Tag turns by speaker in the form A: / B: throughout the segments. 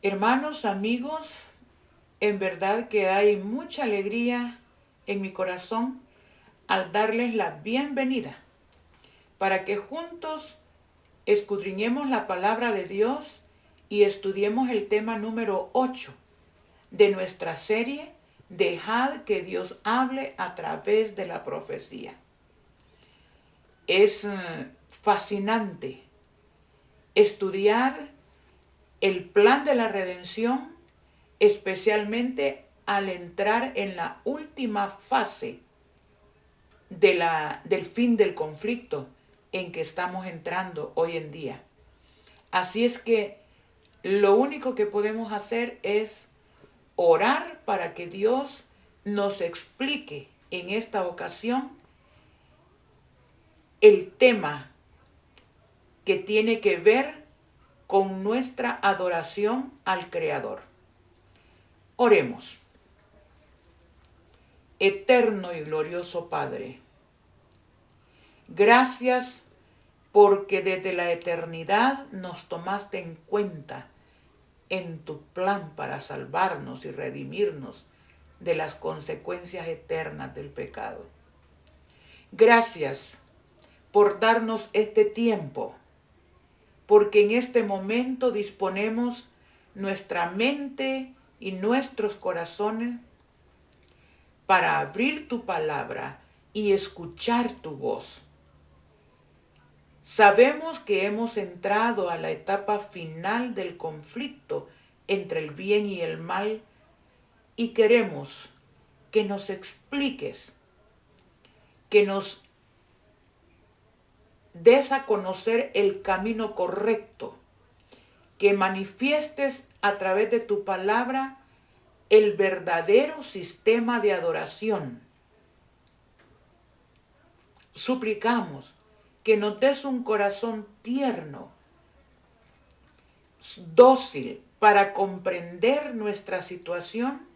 A: Hermanos, amigos, en verdad que hay mucha alegría en mi corazón al darles la bienvenida para que juntos escudriñemos la palabra de Dios y estudiemos el tema número 8 de nuestra serie Dejad que Dios hable a través de la profecía. Es fascinante estudiar el plan de la redención, especialmente al entrar en la última fase del fin del conflicto en que estamos entrando hoy en día. Así es que lo único que podemos hacer es orar para que Dios nos explique en esta ocasión el tema que tiene que ver con nuestra adoración al Creador. Oremos. Eterno y glorioso Padre, gracias porque desde la eternidad nos tomaste en cuenta en tu plan para salvarnos y redimirnos de las consecuencias eternas del pecado. Gracias por darnos este tiempo, porque en este momento disponemos nuestra mente y nuestros corazones para abrir tu palabra y escuchar tu voz. Sabemos que hemos entrado a la etapa final del conflicto entre el bien y el mal y queremos que nos expliques, que nos des a conocer el camino correcto, que manifiestes a través de tu palabra el verdadero sistema de adoración. Suplicamos que nos des un corazón tierno, dócil para comprender nuestra situación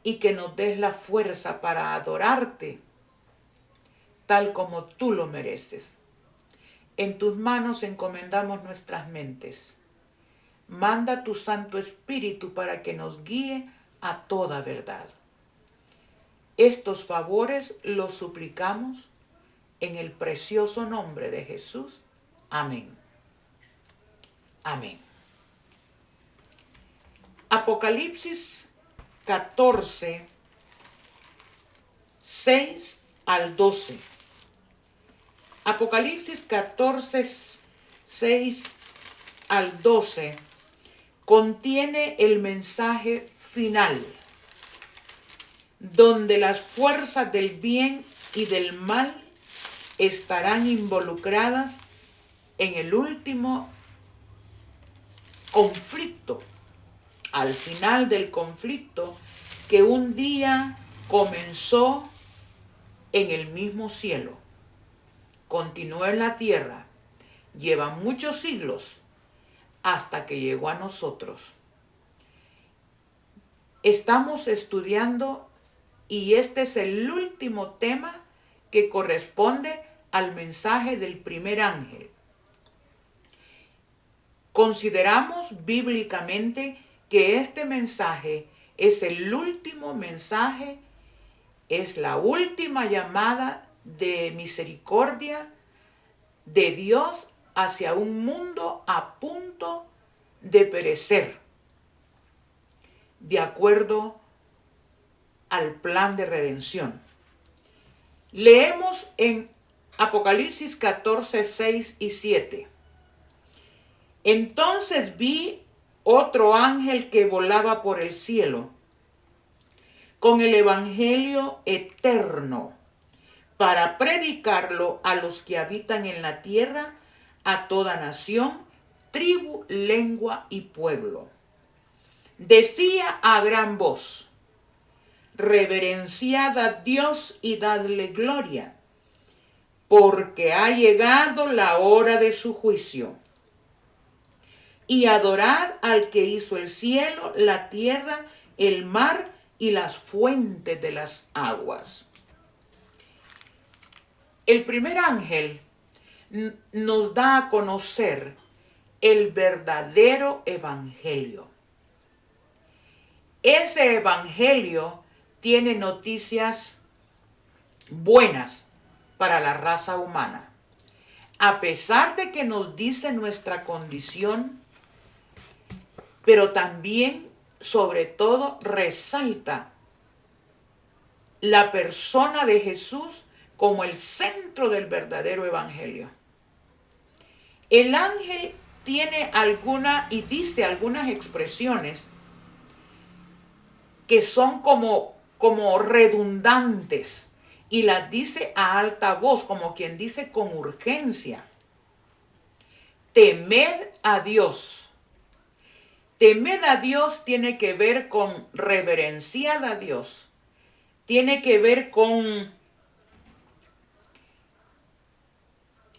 A: y que nos des la fuerza para adorarte tal como tú lo mereces. En tus manos encomendamos nuestras mentes. Manda tu Santo Espíritu para que nos guíe a toda verdad. Estos favores los suplicamos en el precioso nombre de Jesús. Amén. Amén. Apocalipsis 14, 6 al 12. Apocalipsis 14, 6 al 12 contiene el mensaje final, donde las fuerzas del bien y del mal estarán involucradas en el último conflicto, al final del conflicto que un día comenzó en el mismo cielo, continuó en la tierra, lleva muchos siglos hasta que llegó a nosotros. Estamos estudiando y este es el último tema que corresponde al mensaje del primer ángel. Consideramos bíblicamente que este mensaje es el último mensaje, es la última llamada de misericordia de Dios hacia un mundo a punto de perecer, de acuerdo al plan de redención. Leemos en Apocalipsis 14, 6 y 7. Entonces vi otro ángel que volaba por el cielo con el evangelio eterno para predicarlo a los que habitan en la tierra, a toda nación, tribu, lengua y pueblo. Decía a gran voz: reverenciad a Dios y dadle gloria, porque ha llegado la hora de su juicio. Y adorad al que hizo el cielo, la tierra, el mar y las fuentes de las aguas. El primer ángel nos da a conocer el verdadero evangelio. ese evangelio tiene noticias buenas para la raza humana. A pesar de que nos dice nuestra condición, pero también, sobre todo, resalta la persona de Jesús como el centro del verdadero evangelio. El ángel tiene y dice algunas expresiones que son como redundantes, y las dice a alta voz, como quien dice con urgencia. Temed a Dios. Temed a Dios tiene que ver con reverenciar a Dios. Tiene que ver con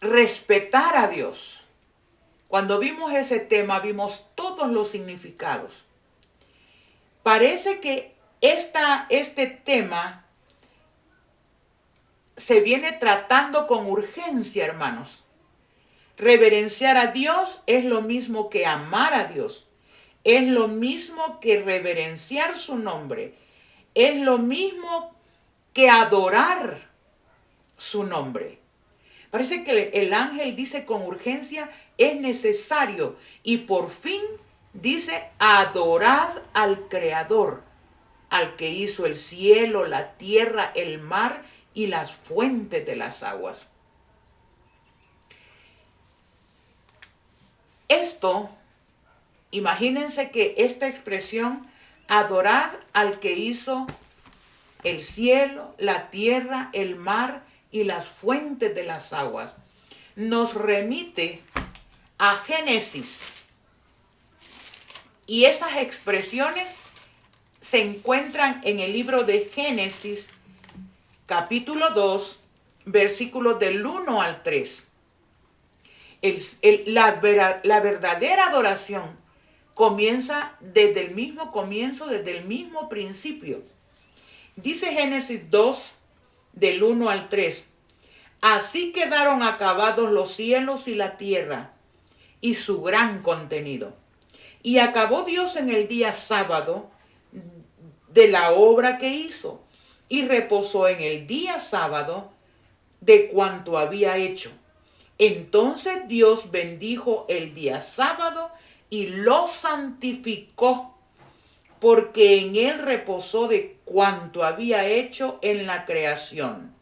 A: respetar a Dios. Cuando vimos ese tema, vimos todos los significados. Parece que este tema se viene tratando con urgencia, hermanos. Reverenciar a Dios es lo mismo que amar a Dios. Es lo mismo que reverenciar su nombre. Es lo mismo que adorar su nombre. Parece que el ángel dice con urgencia, es necesario. Y por fin dice, adorad al Creador, al que hizo el cielo, la tierra, el mar y las fuentes de las aguas. Esto, imagínense que esta expresión, adorad al que hizo el cielo, la tierra, el mar y las fuentes de las aguas, nos remite a Génesis. Y esas expresiones se encuentran en el libro de Génesis, capítulo 2, versículos del 1 al 3. La verdadera adoración comienza desde el mismo comienzo, desde el mismo principio. Dice Génesis 2, del 1 al 3. Así quedaron acabados los cielos y la tierra y su gran contenido. Y acabó Dios en el día sábado de la obra que hizo, y reposó en el día sábado de cuanto había hecho. Entonces Dios bendijo el día sábado y lo santificó, porque en él reposó de cuanto había hecho en la creación.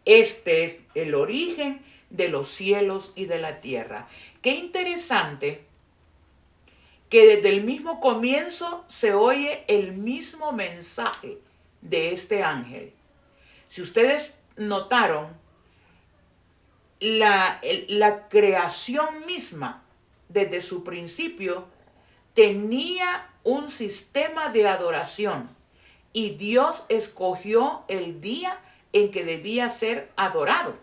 A: Este es el origen de los cielos y de la tierra. Qué interesante que desde el mismo comienzo se oye el mismo mensaje de este ángel. Si ustedes notaron, la creación misma, desde su principio, tenía un sistema de adoración, y Dios escogió el día en que debía ser adorado.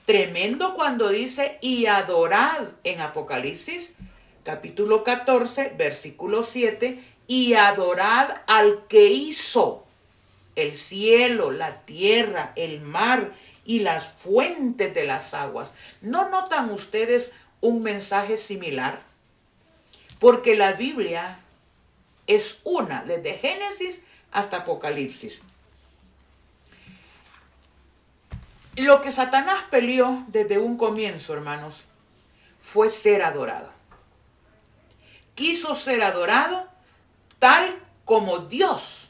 A: Tremendo cuando dice, y adorad en Apocalipsis, capítulo 14, versículo 7, y adorad al que hizo el cielo, la tierra, el mar y las fuentes de las aguas. ¿No notan ustedes un mensaje similar? Porque la Biblia es una, desde Génesis hasta Apocalipsis. Lo que Satanás peleó desde un comienzo, hermanos, fue ser adorado. Quiso ser adorado tal como Dios.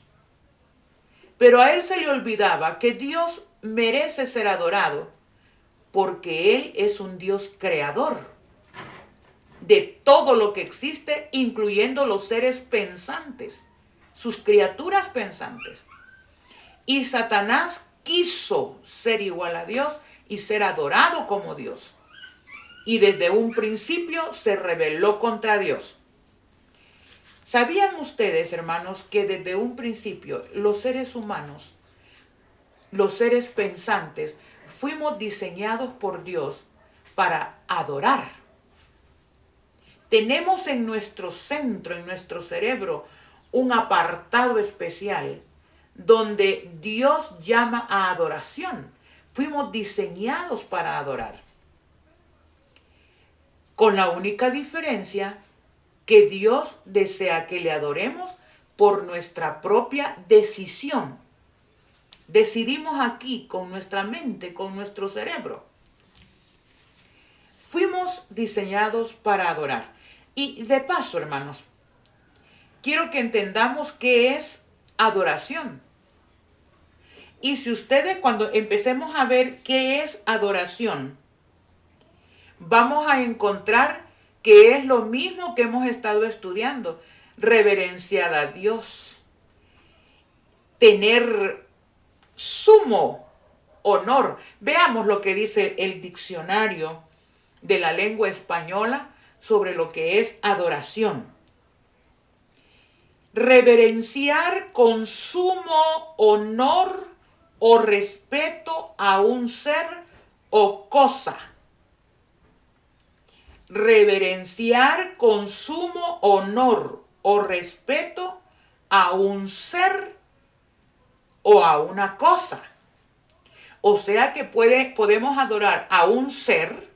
A: Pero a él se le olvidaba que Dios merece ser adorado porque Él es un Dios creador de todo lo que existe, incluyendo los seres pensantes, sus criaturas pensantes. Y Satanás quiso ser igual a Dios y ser adorado como Dios. Y desde un principio se rebeló contra Dios. ¿Sabían ustedes, hermanos, que desde un principio los seres humanos, los seres pensantes, fuimos diseñados por Dios para adorar? Tenemos en nuestro centro, en nuestro cerebro, un apartado especial donde Dios llama a adoración. Fuimos diseñados para adorar. Con la única diferencia que Dios desea que le adoremos, por nuestra propia decisión. Decidimos aquí con nuestra mente, con nuestro cerebro. Fuimos diseñados para adorar. Y de paso, hermanos, quiero que entendamos qué es adoración. Y si ustedes, cuando empecemos a ver qué es adoración, vamos a encontrar que es lo mismo que hemos estado estudiando. Reverenciar a Dios. Tener sumo honor. Veamos lo que dice el diccionario de la lengua española sobre lo que es adoración. Reverenciar con sumo honor o respeto a un ser o cosa. Reverenciar con sumo honor o respeto a un ser o a una cosa. O sea que podemos adorar a un ser,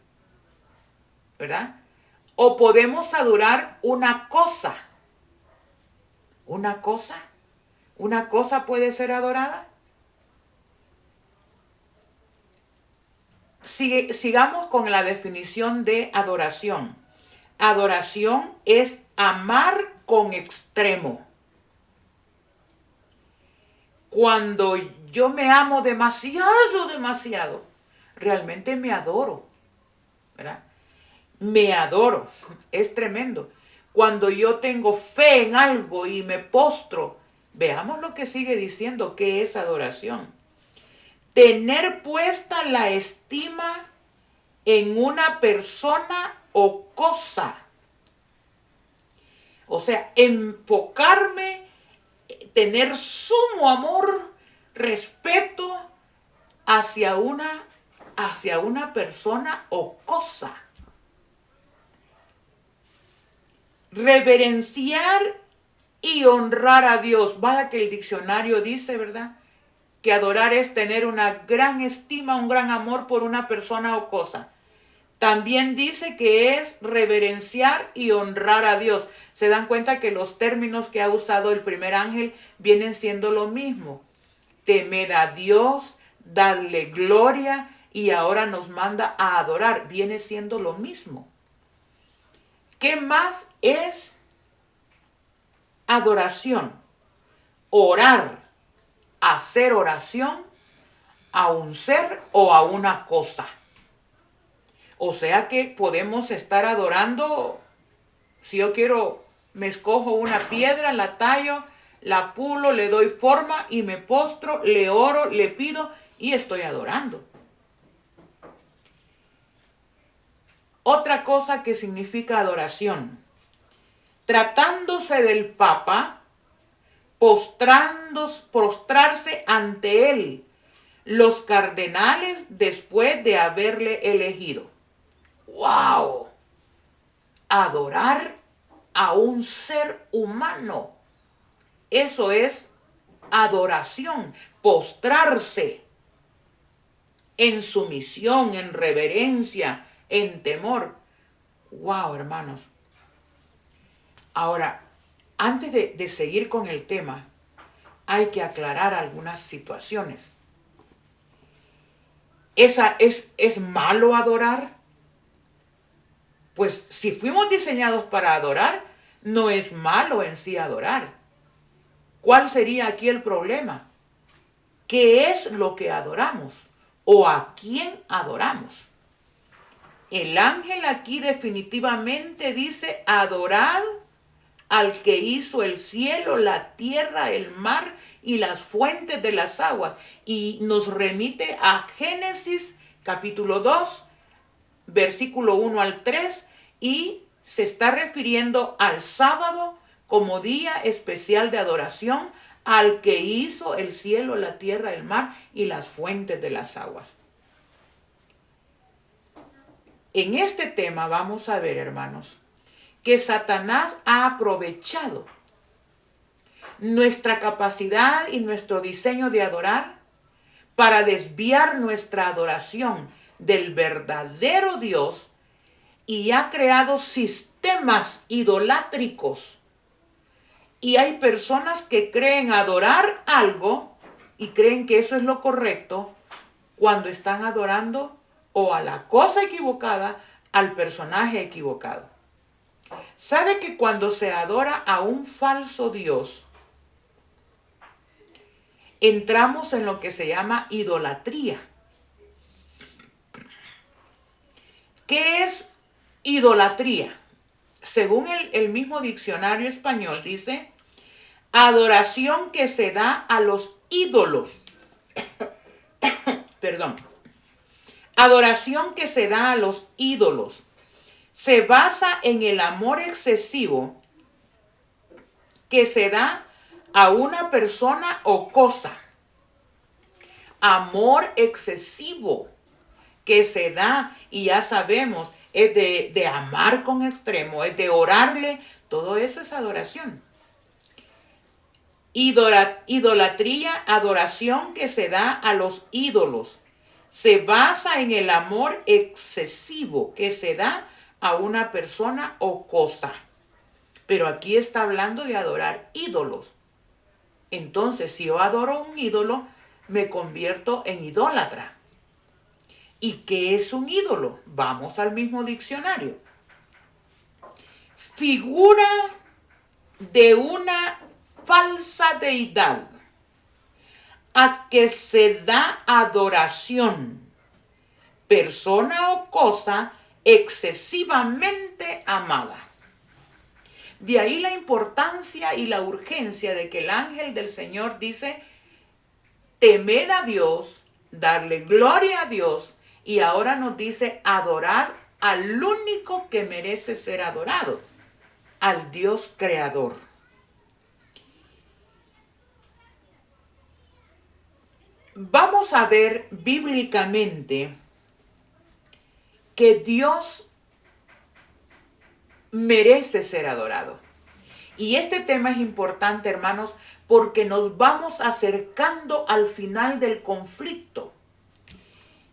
A: ¿verdad? O podemos adorar una cosa. ¿Una cosa? ¿Una cosa puede ser adorada? Sigamos con la definición de adoración. Adoración es amar con extremo. Cuando yo me amo demasiado, realmente me adoro, ¿verdad? Me adoro, es tremendo. Cuando yo tengo fe en algo y me postro, veamos lo que sigue diciendo, que es adoración. Tener puesta la estima en una persona o cosa. O sea, enfocarme, tener sumo amor, respeto hacia una persona o cosa. Reverenciar y honrar a Dios. Vaya que el diccionario dice, ¿verdad?, que adorar es tener una gran estima, un gran amor por una persona o cosa. También dice que es reverenciar y honrar a Dios. Se dan cuenta que los términos que ha usado el primer ángel vienen siendo lo mismo. Temed a Dios, darle gloria, y ahora nos manda a adorar. Viene siendo lo mismo. ¿Qué más es adoración? Orar, hacer oración a un ser o a una cosa. O sea que podemos estar adorando. Si yo quiero, me escojo una piedra, la tallo, la pulo, le doy forma y me postro, le oro, le pido y estoy adorando. Otra cosa que significa adoración. Tratándose del Papa, postrarse ante él, los cardenales después de haberle elegido. ¡Wow! Adorar a un ser humano. Eso es adoración, postrarse en sumisión, en reverencia, en temor. ¡Wow, hermanos! Ahora, antes de seguir con el tema, hay que aclarar algunas situaciones. ¿Es malo adorar? Pues si fuimos diseñados para adorar, no es malo en sí adorar. ¿Cuál sería aquí el problema? ¿Qué es lo que adoramos? ¿O a quién adoramos? El ángel aquí definitivamente dice: adorad al que hizo el cielo, la tierra, el mar y las fuentes de las aguas. Y nos remite a Génesis capítulo 2, versículo 1 al 3, y se está refiriendo al sábado como día especial de adoración al que hizo el cielo, la tierra, el mar y las fuentes de las aguas. En este tema vamos a ver, hermanos, que Satanás ha aprovechado nuestra capacidad y nuestro diseño de adorar para desviar nuestra adoración del verdadero Dios, y ha creado sistemas idolátricos Y hay personas que creen adorar algo y creen que eso es lo correcto cuando están adorando o a la cosa equivocada, al personaje equivocado. ¿Sabe que cuando se adora a un falso Dios, entramos en lo que se llama idolatría? ¿Qué es idolatría? Según el mismo diccionario español dice, adoración que se da a los ídolos. Perdón. Adoración que se da a los ídolos. Se basa en el amor excesivo que se da a una persona o cosa. Amor excesivo que se da, y ya sabemos, es de amar con extremo, es de orarle, todo eso es adoración. Idolatría, adoración que se da a los ídolos. Se basa en el amor excesivo que se da a una persona o cosa. Pero aquí está hablando de adorar ídolos. Entonces, si yo adoro un ídolo, me convierto en idólatra. ¿Y qué es un ídolo? Vamos al mismo diccionario. Figura de una falsa deidad a que se da adoración, persona o cosa excesivamente amada. De ahí la importancia y la urgencia de que el ángel del Señor dice, temed a Dios, darle gloria a Dios, y ahora nos dice adorar al único que merece ser adorado, al Dios creador. Vamos a ver bíblicamente que Dios merece ser adorado. Y este tema es importante, hermanos, porque nos vamos acercando al final del conflicto.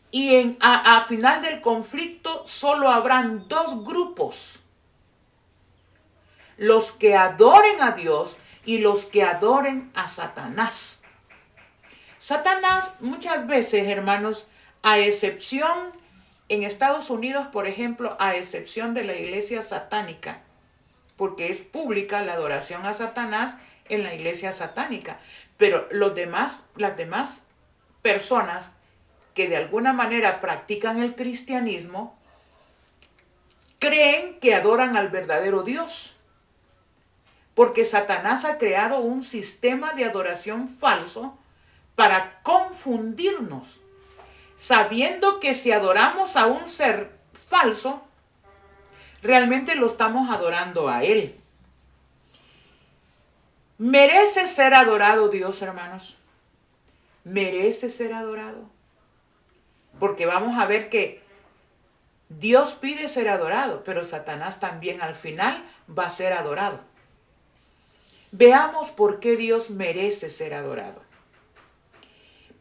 A: Y a final del conflicto solo habrán dos grupos: los que adoren a Dios y los que adoren a Satanás. Satanás muchas veces, hermanos, a excepción en Estados Unidos, por ejemplo, a excepción de la iglesia satánica, porque es pública la adoración a Satanás en la iglesia satánica, pero las demás personas que de alguna manera practican el cristianismo creen que adoran al verdadero Dios, porque Satanás ha creado un sistema de adoración falso para confundirnos, sabiendo que si adoramos a un ser falso, realmente lo estamos adorando a él. ¿Merece ser adorado Dios, hermanos? ¿Merece ser adorado? Porque vamos a ver que Dios pide ser adorado, pero Satanás también al final va a ser adorado. Veamos por qué Dios merece ser adorado.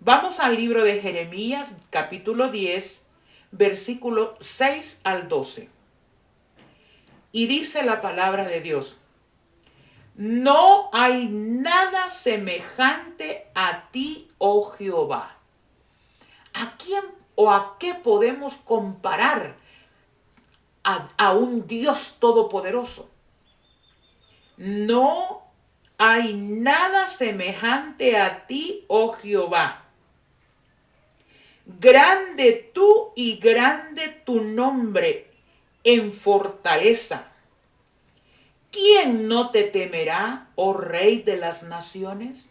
A: Vamos al libro de Jeremías, capítulo 10, versículo 6 al 12. Y dice la palabra de Dios: no hay nada semejante a ti, oh Jehová. ¿A quién o a qué podemos comparar a un Dios todopoderoso? No hay nada semejante a ti, oh Jehová. Grande tú y grande tu nombre en fortaleza. ¿Quién no te temerá, oh Rey de las naciones?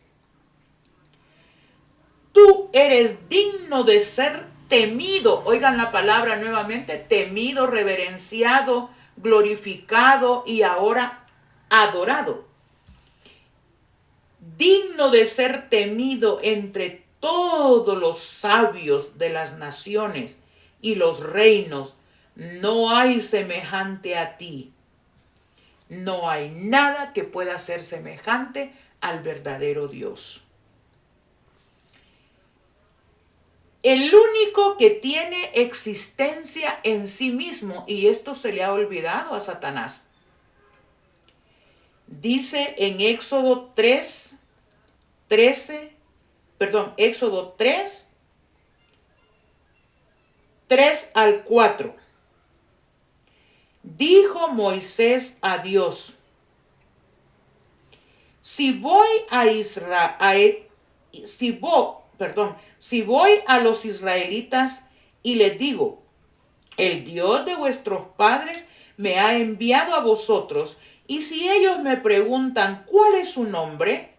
A: Tú eres digno de ser temido. Oigan la palabra nuevamente: temido, reverenciado, glorificado y ahora adorado. Digno de ser temido entre todos los sabios de las naciones y los reinos. No hay semejante a ti. No hay nada que pueda ser semejante al verdadero Dios. El único que tiene existencia en sí mismo, y esto se le ha olvidado a Satanás. Dice en Éxodo 3, 13, Éxodo 3, 3 al 4. Dijo Moisés a Dios: si voy a los israelitas y les digo, el Dios de vuestros padres me ha enviado a vosotros, y si ellos me preguntan cuál es su nombre,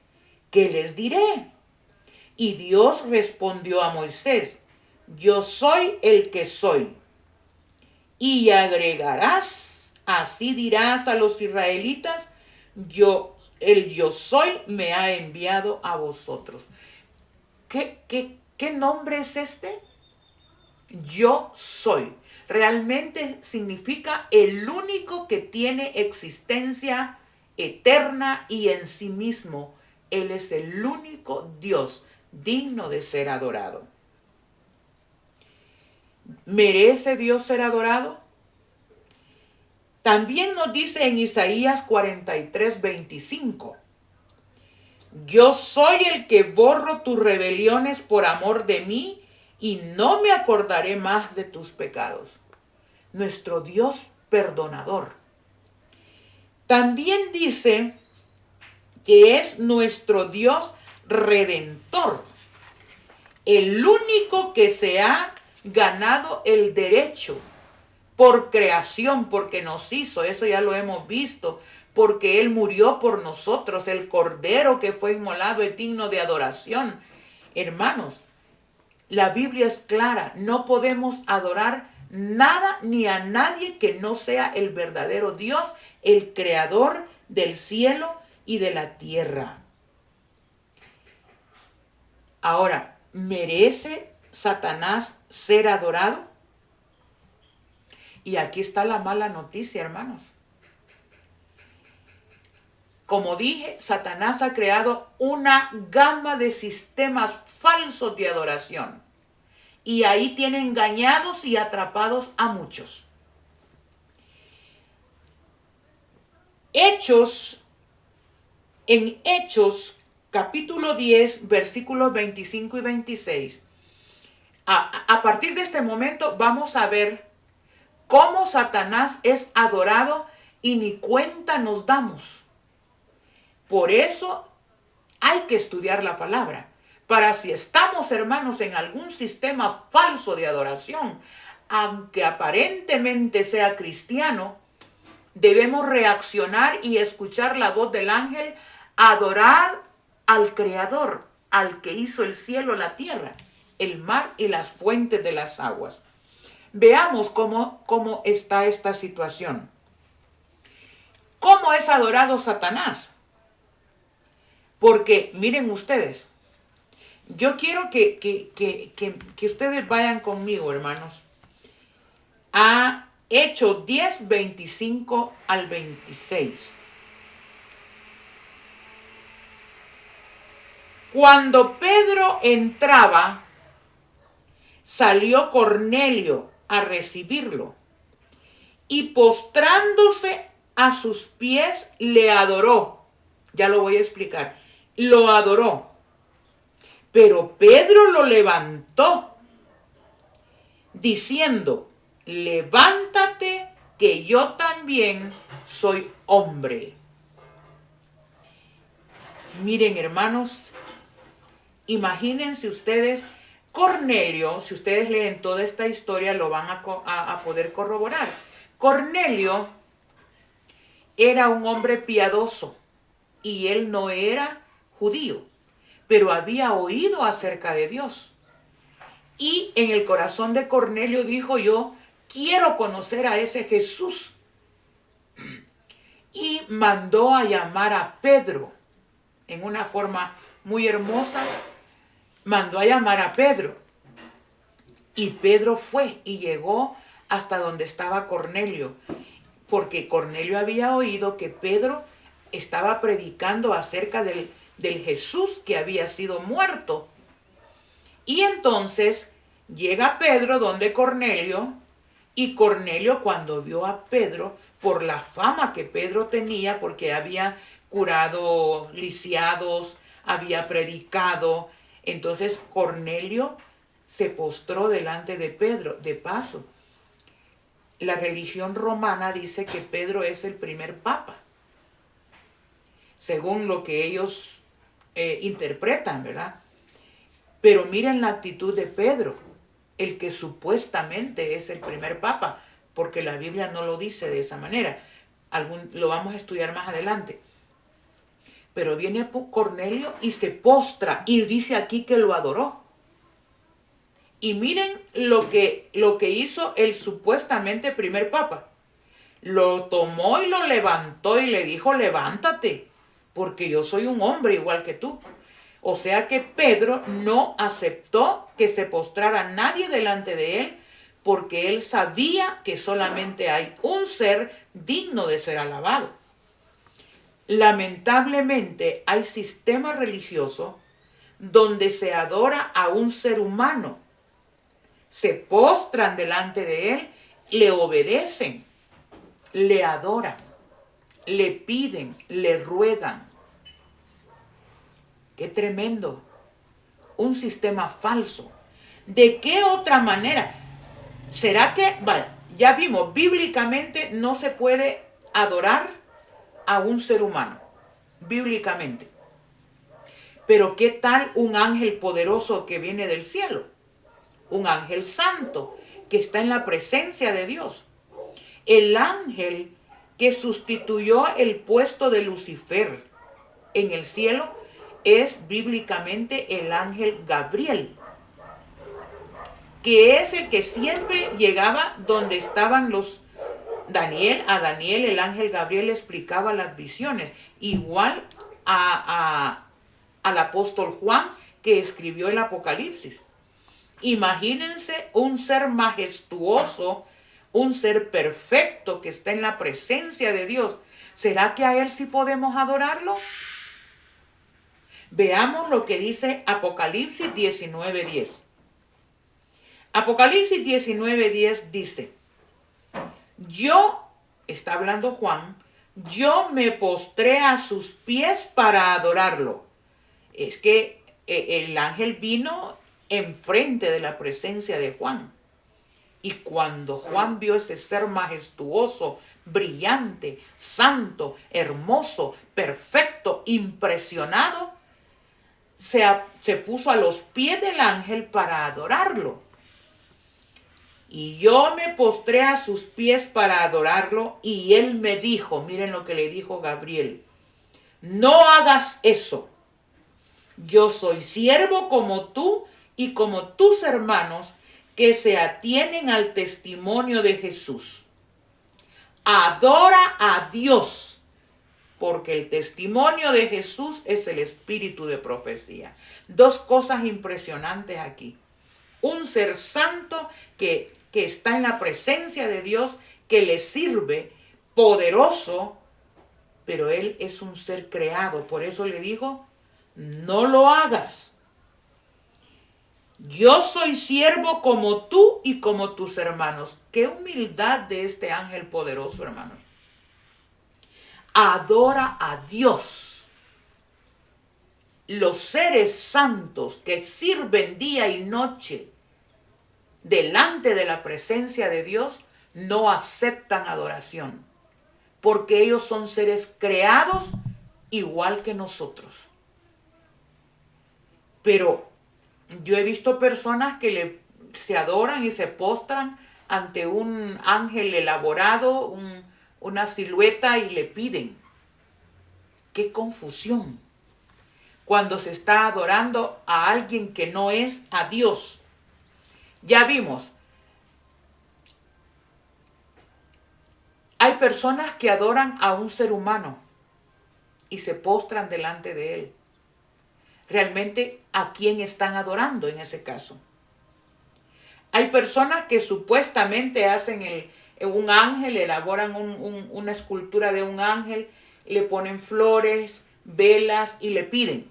A: ¿qué les diré? Y Dios respondió a Moisés: yo soy el que soy. Y agregarás, así dirás a los israelitas, yo soy me ha enviado a vosotros. ¿Qué nombre es este? Yo soy. Realmente significa el único que tiene existencia eterna y en sí mismo. Él es el único Dios digno de ser adorado. ¿Merece Dios ser adorado? También nos dice en Isaías 43, 25. Yo soy el que borro tus rebeliones por amor de mí y no me acordaré más de tus pecados. Nuestro Dios perdonador. También dice que es nuestro Dios redentor. El único que se ha ganado el derecho por creación, porque nos hizo, eso ya lo hemos visto, porque Él murió por nosotros, el Cordero que fue inmolado es digno de adoración. Hermanos, la Biblia es clara, no podemos adorar nada ni a nadie que no sea el verdadero Dios, el creador del cielo y de la tierra. Ahora, ¿merece Satanás ser adorado? Y aquí está la mala noticia, hermanos. Como dije, Satanás ha creado una gama de sistemas falsos de adoración. Y ahí tiene engañados y atrapados a muchos. En Hechos, capítulo 10, versículos 25 y 26. A partir de este momento vamos a ver cómo Satanás es adorado y ni cuenta nos damos. Por eso hay que estudiar la palabra. Para si estamos, hermanos, en algún sistema falso de adoración, aunque aparentemente sea cristiano, debemos reaccionar y escuchar la voz del ángel, adorar al Creador, al que hizo el cielo, la tierra, el mar y las fuentes de las aguas. Veamos cómo está esta situación. ¿Cómo es adorado Satanás? Porque miren ustedes, yo quiero que ustedes vayan conmigo, hermanos, a Hechos 10, 25 al 26. Cuando Pedro entraba, salió Cornelio a recibirlo y postrándose a sus pies le adoró. Ya lo voy a explicar. Lo adoró. Pero Pedro lo levantó diciendo: levántate, que yo también soy hombre. Miren, hermanos, imagínense ustedes, Cornelio, si ustedes leen toda esta historia lo van a poder corroborar. Cornelio era un hombre piadoso y él no era judío, pero había oído acerca de Dios. Y en el corazón de Cornelio dijo: yo quiero conocer a ese Jesús. Y mandó a llamar a Pedro en una forma muy hermosa. Mandó a llamar a Pedro. Y Pedro fue y llegó hasta donde estaba Cornelio, porque Cornelio había oído que Pedro estaba predicando acerca del Jesús que había sido muerto. Y entonces llega Pedro donde Cornelio, y Cornelio, cuando vio a Pedro, por la fama que Pedro tenía, porque había curado lisiados, había predicado. Entonces Cornelio se postró delante de Pedro. De paso, la religión romana dice que Pedro es el primer papa, según lo que ellos interpretan, ¿verdad? Pero miren la actitud de Pedro, el que supuestamente es el primer papa, porque la Biblia no lo dice de esa manera. Lo vamos a estudiar más adelante. Pero viene Cornelio y se postra y dice aquí que lo adoró. Y miren lo que hizo el supuestamente primer papa. Lo tomó y lo levantó y le dijo: levántate, porque yo soy un hombre igual que tú. O sea que Pedro no aceptó que se postrara nadie delante de él, porque él sabía que solamente hay un ser digno de ser alabado. Lamentablemente hay sistemas religiosos donde se adora a un ser humano, se postran delante de él, le obedecen, le adoran, le piden, le ruegan. ¡Qué tremendo! Un sistema falso. ¿De qué otra manera? ¿Será que, ya vimos, bíblicamente no se puede adorar a un ser humano? Bíblicamente. Pero ¿qué tal un ángel poderoso que viene del cielo? Un ángel santo que está en la presencia de Dios. El ángel que sustituyó el puesto de Lucifer en el cielo es bíblicamente el ángel Gabriel, que es el que siempre llegaba donde estaban los Daniel. A Daniel el ángel Gabriel le explicaba las visiones, igual al apóstol Juan, que escribió el Apocalipsis. Imagínense un ser majestuoso, un ser perfecto que está en la presencia de Dios. ¿Será que a él sí podemos adorarlo? Veamos lo que dice Apocalipsis 19:10. Apocalipsis 19:10 dice: está hablando Juan, yo me postré a sus pies para adorarlo. Es que el ángel vino enfrente de la presencia de Juan. Y cuando Juan vio ese ser majestuoso, brillante, santo, hermoso, perfecto, impresionado, se puso a los pies del ángel para adorarlo. Y yo me postré a sus pies para adorarlo, y él me dijo, miren lo que le dijo Gabriel: no hagas eso. Yo soy siervo como tú y como tus hermanos que se atienen al testimonio de Jesús. Adora a Dios, porque el testimonio de Jesús es el espíritu de profecía. Dos cosas impresionantes aquí. Un ser santo que está en la presencia de Dios, que le sirve, poderoso, pero él es un ser creado. Por eso le digo: no lo hagas. Yo soy siervo como tú y como tus hermanos. Qué humildad de este ángel poderoso, hermanos. Adora a Dios. Los seres santos que sirven día y noche delante de la presencia de Dios no aceptan adoración, porque ellos son seres creados igual que nosotros. Pero yo he visto personas que se adoran y se postran ante un ángel elaborado, una silueta, y le piden. ¡Qué confusión! Cuando se está adorando a alguien que no es a Dios. Ya vimos, hay personas que adoran a un ser humano y se postran delante de él. Realmente, ¿a quién están adorando en ese caso? Hay personas que supuestamente hacen un ángel, elaboran una escultura de un ángel, le ponen flores, velas y le piden.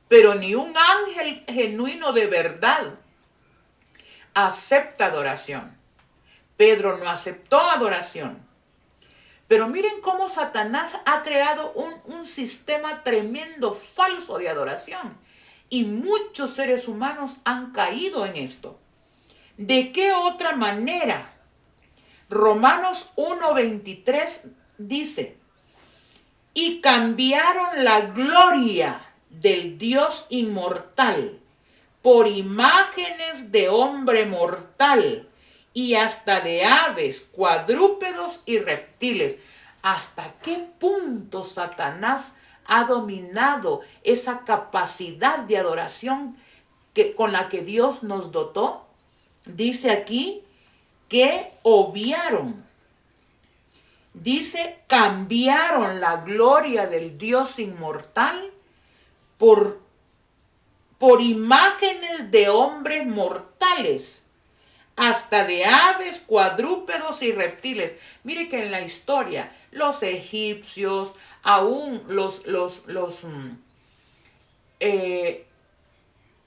A: Pero ni un ángel genuino de verdad acepta adoración. Pedro no aceptó adoración. Pero miren cómo Satanás ha creado un sistema tremendo, falso de adoración. Y muchos seres humanos han caído en esto. ¿De qué otra manera? Romanos 1:23 dice, y cambiaron la gloria del Dios inmortal por imágenes de hombre mortal y hasta de aves, cuadrúpedos y reptiles. ¿Hasta qué punto Satanás ha dominado esa capacidad de adoración con la que Dios nos dotó? Dice aquí que obviaron. Dice, cambiaron la gloria del Dios inmortal por imágenes de hombres mortales, hasta de aves, cuadrúpedos y reptiles. Mire que en la historia, los egipcios, aún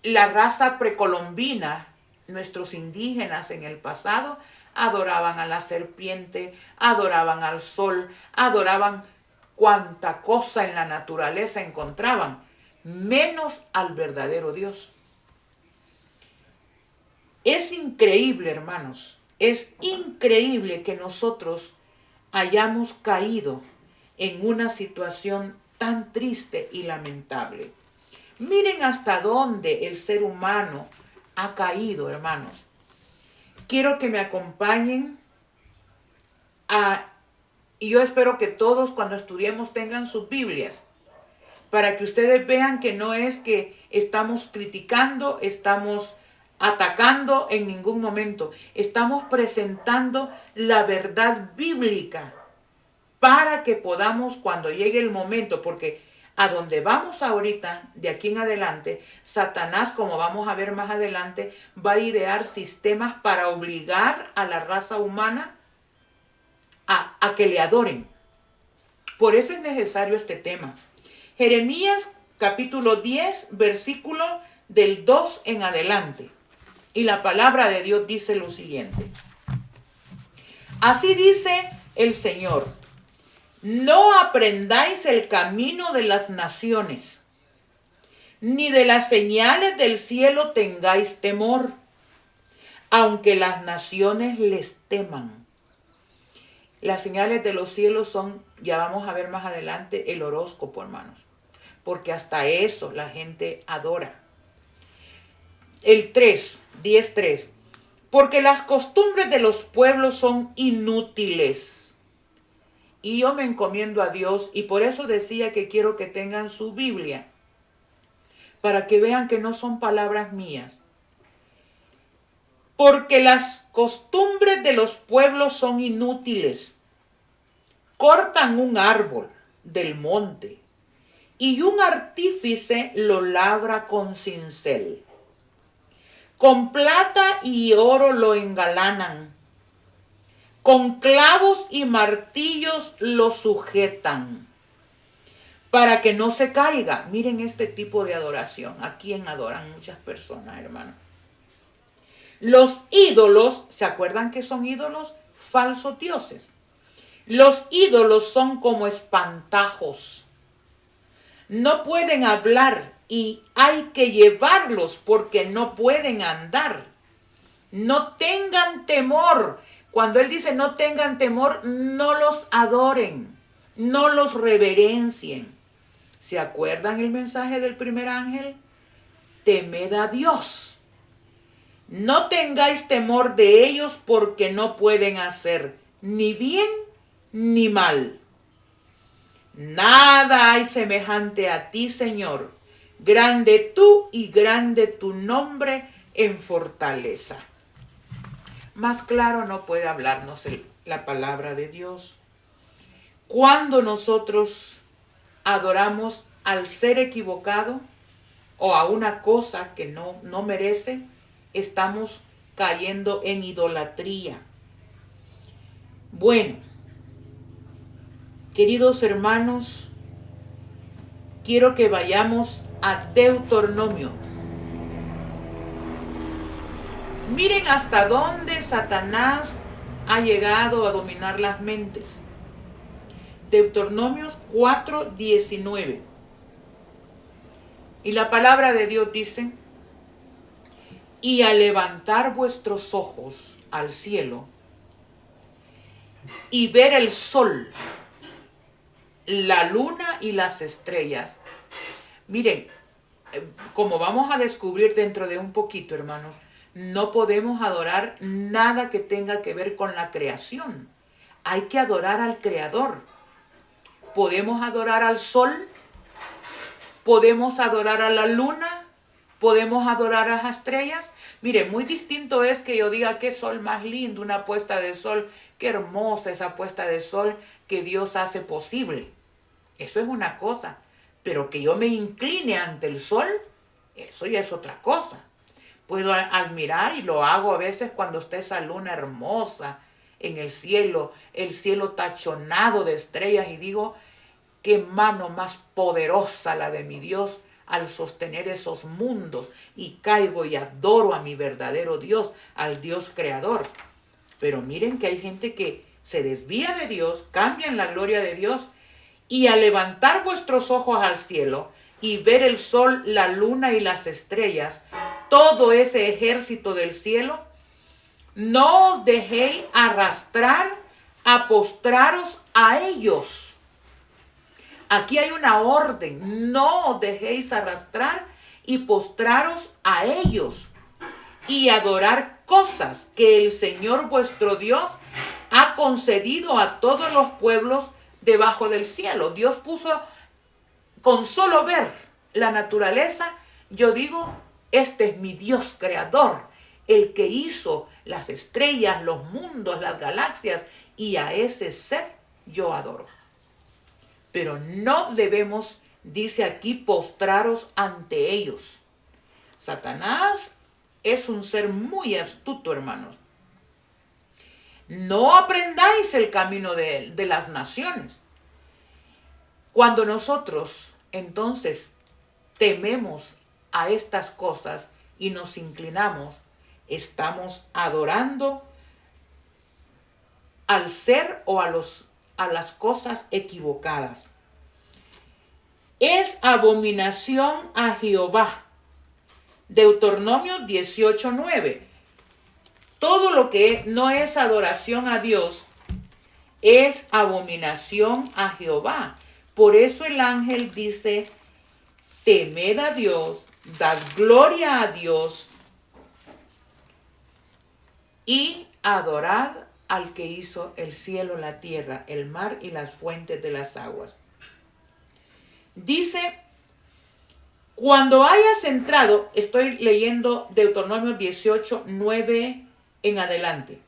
A: la raza precolombina, nuestros indígenas en el pasado, adoraban a la serpiente, adoraban al sol, adoraban cuanta cosa en la naturaleza encontraban, menos al verdadero Dios. Es increíble, hermanos, es increíble que nosotros hayamos caído en una situación tan triste y lamentable. Miren hasta dónde el ser humano ha caído, hermanos. Quiero que me acompañen y yo espero que todos cuando estudiemos tengan sus Biblias, para que ustedes vean que no es que estamos criticando, estamos atacando en ningún momento. Estamos presentando la verdad bíblica para que podamos, cuando llegue el momento, porque a donde vamos ahorita, de aquí en adelante, Satanás, como vamos a ver más adelante, va a idear sistemas para obligar a la raza humana a que le adoren. Por eso es necesario este tema. Jeremías capítulo 10, versículo del 2 en adelante. Y la palabra de Dios dice lo siguiente. Así dice el Señor: no aprendáis el camino de las naciones, ni de las señales del cielo tengáis temor, aunque las naciones les teman. Las señales de los cielos son, ya vamos a ver más adelante, el horóscopo, hermanos, porque hasta eso la gente adora. El 10:3, porque las costumbres de los pueblos son inútiles. Y yo me encomiendo a Dios, y por eso decía que quiero que tengan su Biblia, para que vean que no son palabras mías. Porque las costumbres de los pueblos son inútiles. Cortan un árbol del monte, y un artífice lo labra con cincel. Con plata y oro lo engalanan, con clavos y martillos lo sujetan, para que no se caiga. Miren este tipo de adoración. ¿A quién adoran muchas personas, hermano? Los ídolos, ¿se acuerdan que son ídolos? Falsos dioses. Los ídolos son como espantajos. No pueden hablar y hay que llevarlos porque no pueden andar. No tengan temor. Cuando él dice no tengan temor, no los adoren, no los reverencien. ¿Se acuerdan el mensaje del primer ángel? Temed a Dios. No tengáis temor de ellos porque no pueden hacer ni bien ni mal. Nada hay semejante a ti, Señor. Grande tú y grande tu nombre en fortaleza. Más claro no puede hablarnos la palabra de Dios. Cuando nosotros adoramos al ser equivocado o a una cosa que no merece, estamos cayendo en idolatría. Bueno, queridos hermanos, quiero que vayamos a Deuteronomio. Miren hasta dónde Satanás ha llegado a dominar las mentes. Deuteronomios 4:19. Y la palabra de Dios dice: y al levantar vuestros ojos al cielo y ver el sol, la luna y las estrellas. Miren, como vamos a descubrir dentro de un poquito, hermanos, no podemos adorar nada que tenga que ver con la creación. Hay que adorar al Creador. Podemos adorar al sol, podemos adorar a la luna, podemos adorar a las estrellas. Miren, muy distinto es que yo diga qué sol más lindo, una puesta de sol, qué hermosa esa puesta de sol que Dios hace posible. Eso es una cosa, pero que yo me incline ante el sol, eso ya es otra cosa. Puedo admirar, y lo hago a veces cuando está esa luna hermosa en el cielo tachonado de estrellas, y digo, qué mano más poderosa la de mi Dios al sostener esos mundos, y caigo y adoro a mi verdadero Dios, al Dios creador. Pero miren que hay gente que se desvía de Dios, cambian la gloria de Dios, y al levantar vuestros ojos al cielo y ver el sol, la luna y las estrellas, todo ese ejército del cielo, no os dejéis arrastrar a postraros a ellos. Aquí hay una orden: no os dejéis arrastrar y postraros a ellos y adorar cosas que el Señor vuestro Dios ha concedido a todos los pueblos debajo del cielo. Dios puso, con solo ver la naturaleza, yo digo, este es mi Dios creador, el que hizo las estrellas, los mundos, las galaxias, y a ese ser yo adoro. Pero no debemos, dice aquí, postraros ante ellos. Satanás es un ser muy astuto, hermanos. No aprendáis el camino de las naciones. Cuando nosotros entonces tememos a estas cosas y nos inclinamos, estamos adorando al ser o a las cosas equivocadas. Es abominación a Jehová. Deuteronomio 18:9. Todo lo que no es adoración a Dios es abominación a Jehová. Por eso el ángel dice: temed a Dios, dad gloria a Dios y adorad al que hizo el cielo, la tierra, el mar y las fuentes de las aguas. Dice: cuando hayas entrado, estoy leyendo Deuteronomio 18:9 en adelante.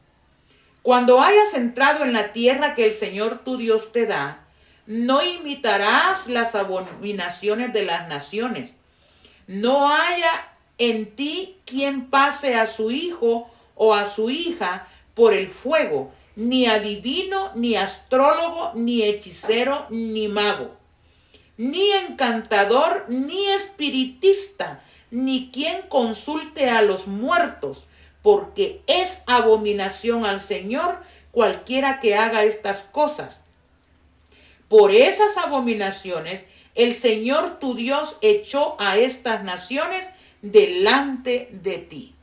A: Cuando hayas entrado en la tierra que el Señor tu Dios te da, no imitarás las abominaciones de las naciones. No haya en ti quien pase a su hijo o a su hija por el fuego, ni adivino, ni astrólogo, ni hechicero, ni mago, ni encantador, ni espiritista, ni quien consulte a los muertos, porque es abominación al Señor cualquiera que haga estas cosas. Por esas abominaciones el Señor tu Dios echó a estas naciones delante de ti.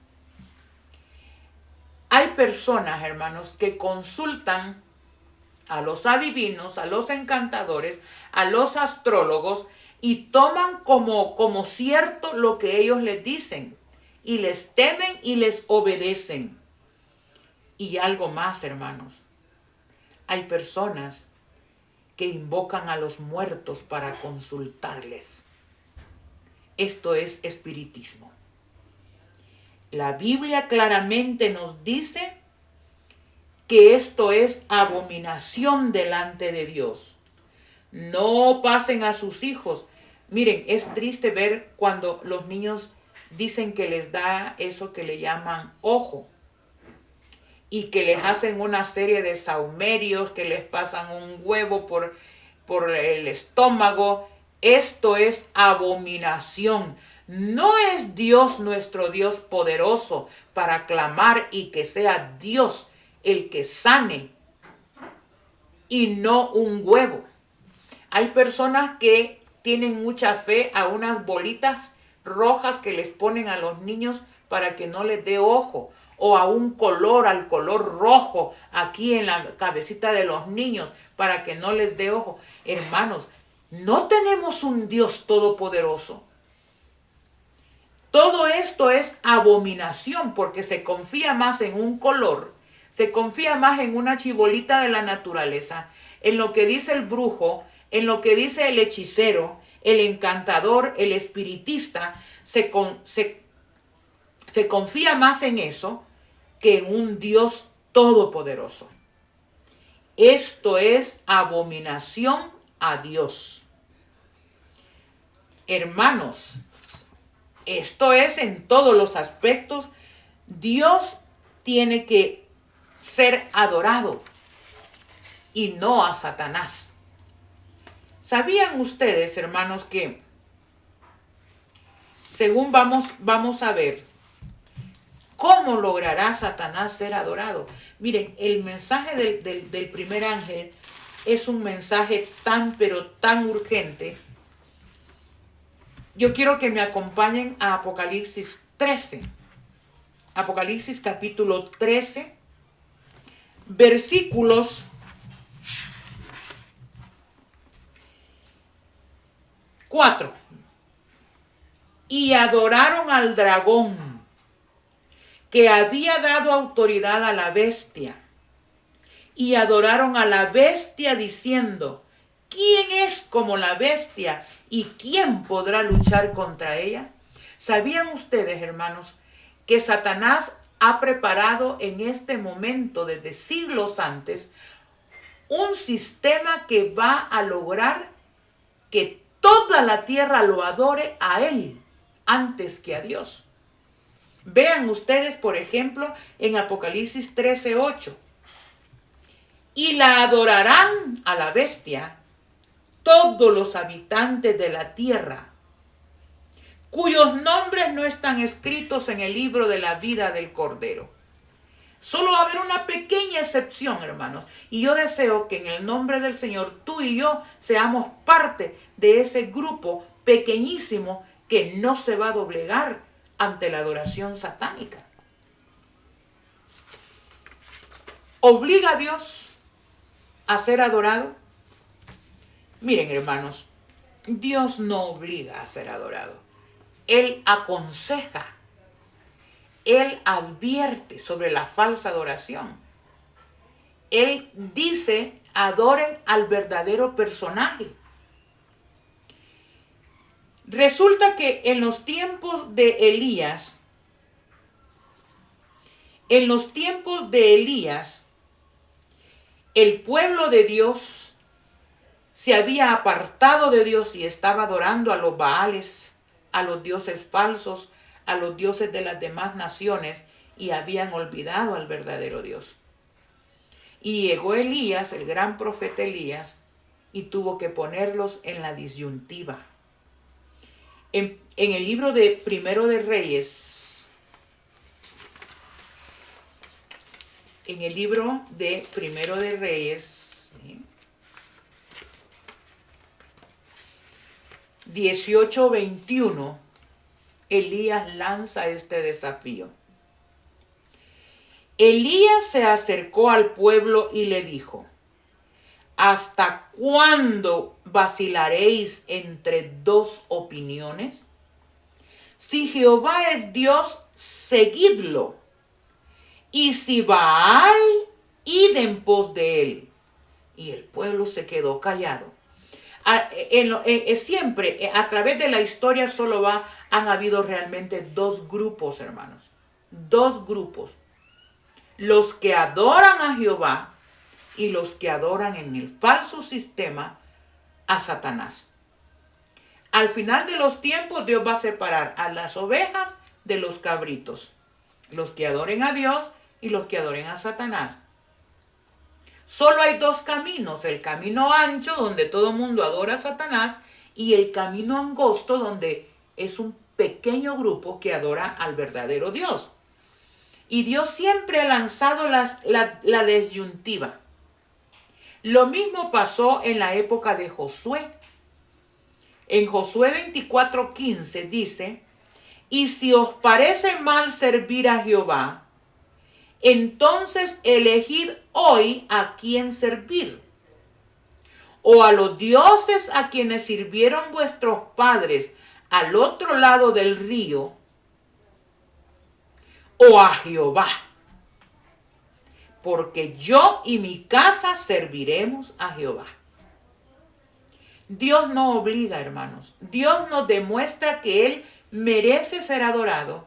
A: Hay personas, hermanos, que consultan a los adivinos, a los encantadores, a los astrólogos, y toman como cierto lo que ellos les dicen, y les temen y les obedecen. Y algo más, hermanos, hay personas que invocan a los muertos para consultarles. Esto es espiritismo. La Biblia claramente nos dice que esto es abominación delante de Dios. No pasen a sus hijos. Miren, es triste ver cuando los niños dicen que les da eso que le llaman ojo, y que les hacen una serie de saumerios, que les pasan un huevo por el estómago. Esto es abominación. No es Dios, nuestro Dios poderoso, para clamar y que sea Dios el que sane y no un huevo. Hay personas que tienen mucha fe a unas bolitas rojas que les ponen a los niños para que no les dé ojo, o a un color, al color rojo aquí en la cabecita de los niños para que no les dé ojo. Hermanos, no tenemos un Dios todopoderoso. Todo esto es abominación porque se confía más en un color, se confía más en una chibolita de la naturaleza, en lo que dice el brujo, en lo que dice el hechicero, el encantador, el espiritista, se confía más en eso que en un Dios todopoderoso. Esto es abominación a Dios. Hermanos, esto es en todos los aspectos. Dios tiene que ser adorado y no a Satanás. ¿Sabían ustedes, hermanos, que según vamos a ver cómo logrará Satanás ser adorado? Miren, el mensaje del primer ángel es un mensaje pero tan urgente. Yo quiero que me acompañen a Apocalipsis 13. Apocalipsis capítulo 13, versículos 4. Y adoraron al dragón, que había dado autoridad a la bestia. Y adoraron a la bestia diciendo: ¿quién es como la bestia y quién podrá luchar contra ella? ¿Sabían ustedes, hermanos, que Satanás ha preparado en este momento, desde siglos antes, un sistema que va a lograr que toda la tierra lo adore a él antes que a Dios? Vean ustedes, por ejemplo, en Apocalipsis 13:8. Y la adorarán a la bestia todos los habitantes de la tierra, cuyos nombres no están escritos en el libro de la vida del Cordero. Solo va a haber una pequeña excepción, hermanos. Y yo deseo que en el nombre del Señor tú y yo seamos parte de ese grupo pequeñísimo que no se va a doblegar ante la adoración satánica. ¿Obliga a Dios a ser adorado? Miren, hermanos, Dios no obliga a ser adorado. Él aconseja. Él advierte sobre la falsa adoración. Él dice: adoren al verdadero personaje. Resulta que en los tiempos de Elías, el pueblo de Dios se había apartado de Dios y estaba adorando a los Baales, a los dioses falsos, a los dioses de las demás naciones, y habían olvidado al verdadero Dios. Y llegó Elías, el gran profeta Elías, y tuvo que ponerlos en la disyuntiva. En el libro de Primero de Reyes, ¿sí? 18:21, Elías lanza este desafío. Elías se acercó al pueblo y le dijo: ¿hasta cuándo vacilaréis entre dos opiniones? Si Jehová es Dios, seguidlo. Y si Baal, id en pos de él. Y el pueblo se quedó callado. Siempre, a través de la historia, han habido realmente dos grupos, hermanos. Dos grupos. Los que adoran a Jehová y los que adoran en el falso sistema a Satanás. Al final de los tiempos, Dios va a separar a las ovejas de los cabritos. Los que adoren a Dios y los que adoren a Satanás. Solo hay dos caminos: el camino ancho, donde todo el mundo adora a Satanás, y el camino angosto, donde es un pequeño grupo que adora al verdadero Dios. Y Dios siempre ha lanzado la disyuntiva. Lo mismo pasó en la época de Josué. En Josué 24:15 dice: y si os parece mal servir a Jehová, entonces elegid hoy a quién servir, o a los dioses a quienes sirvieron vuestros padres al otro lado del río, o a Jehová, porque yo y mi casa serviremos a Jehová. Dios no obliga, hermanos. Dios nos demuestra que Él merece ser adorado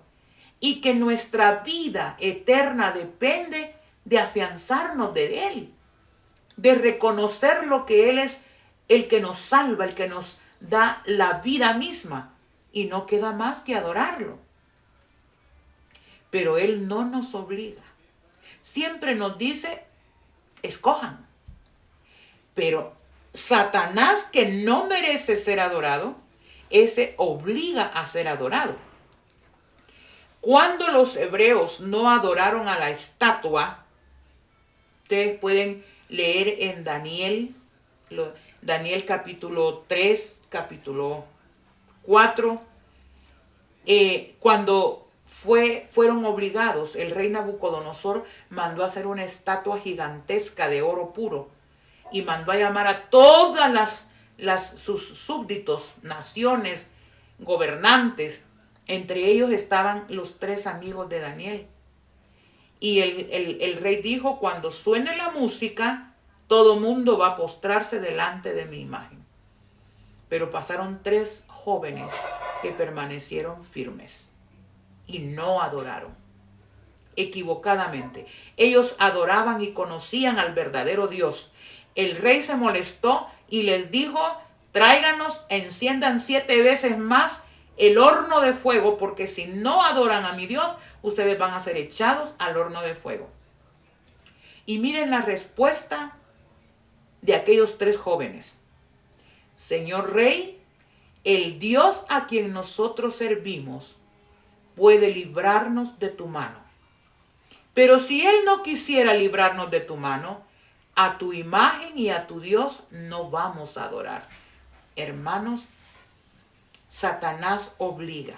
A: y que nuestra vida eterna depende de afianzarnos de Él, de reconocer lo que Él es, el que nos salva, el que nos da la vida misma, y no queda más que adorarlo. Pero Él no nos obliga. Siempre nos dice, escojan. Pero Satanás, que no merece ser adorado, ese obliga a ser adorado. Cuando los hebreos no adoraron a la estatua, ustedes pueden leer en Daniel capítulo 3, capítulo 4, cuando fueron obligados, el rey Nabucodonosor mandó a hacer una estatua gigantesca de oro puro y mandó a llamar a todas sus súbditos, naciones, gobernantes. Entre ellos estaban los 3 amigos de Daniel. Y el rey dijo: cuando suene la música, todo mundo va a postrarse delante de mi imagen. Pero pasaron 3 jóvenes que permanecieron firmes y no adoraron, equivocadamente. Ellos adoraban y conocían al verdadero Dios. El rey se molestó y les dijo: tráiganos, enciendan 7 veces más el horno de fuego, porque si no adoran a mi Dios, ustedes van a ser echados al horno de fuego. Y miren la respuesta de aquellos 3 jóvenes: Señor rey, el Dios a quien nosotros servimos puede librarnos de tu mano. Pero si Él no quisiera librarnos de tu mano, a tu imagen y a tu Dios no vamos a adorar. Hermanos, Satanás obliga.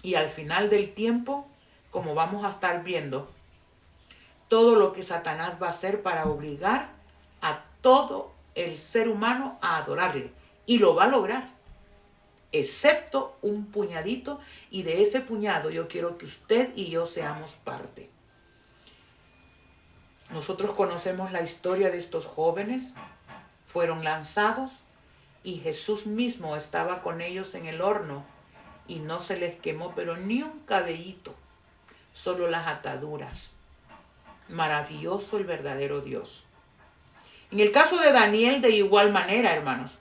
A: Y al final del tiempo, como vamos a estar viendo, todo lo que Satanás va a hacer para obligar a todo el ser humano a adorarle. Y lo va a lograr, excepto un puñadito, y de ese puñado yo quiero que usted y yo seamos parte. Nosotros conocemos la historia de estos jóvenes. Fueron lanzados y Jesús mismo estaba con ellos en el horno y no se les quemó, pero ni un cabellito, solo las ataduras. Maravilloso el verdadero Dios. En el caso de Daniel, de igual manera, hermanos.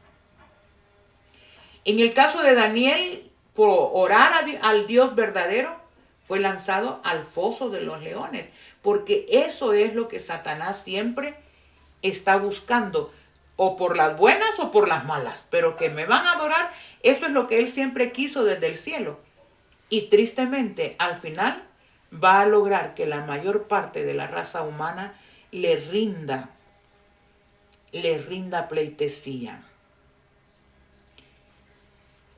A: En el caso de Daniel, por orar al Dios verdadero, fue lanzado al foso de los leones, porque eso es lo que Satanás siempre está buscando, o por las buenas o por las malas, pero que me van a adorar. Eso es lo que él siempre quiso desde el cielo, y tristemente al final va a lograr que la mayor parte de la raza humana le rinda pleitesía.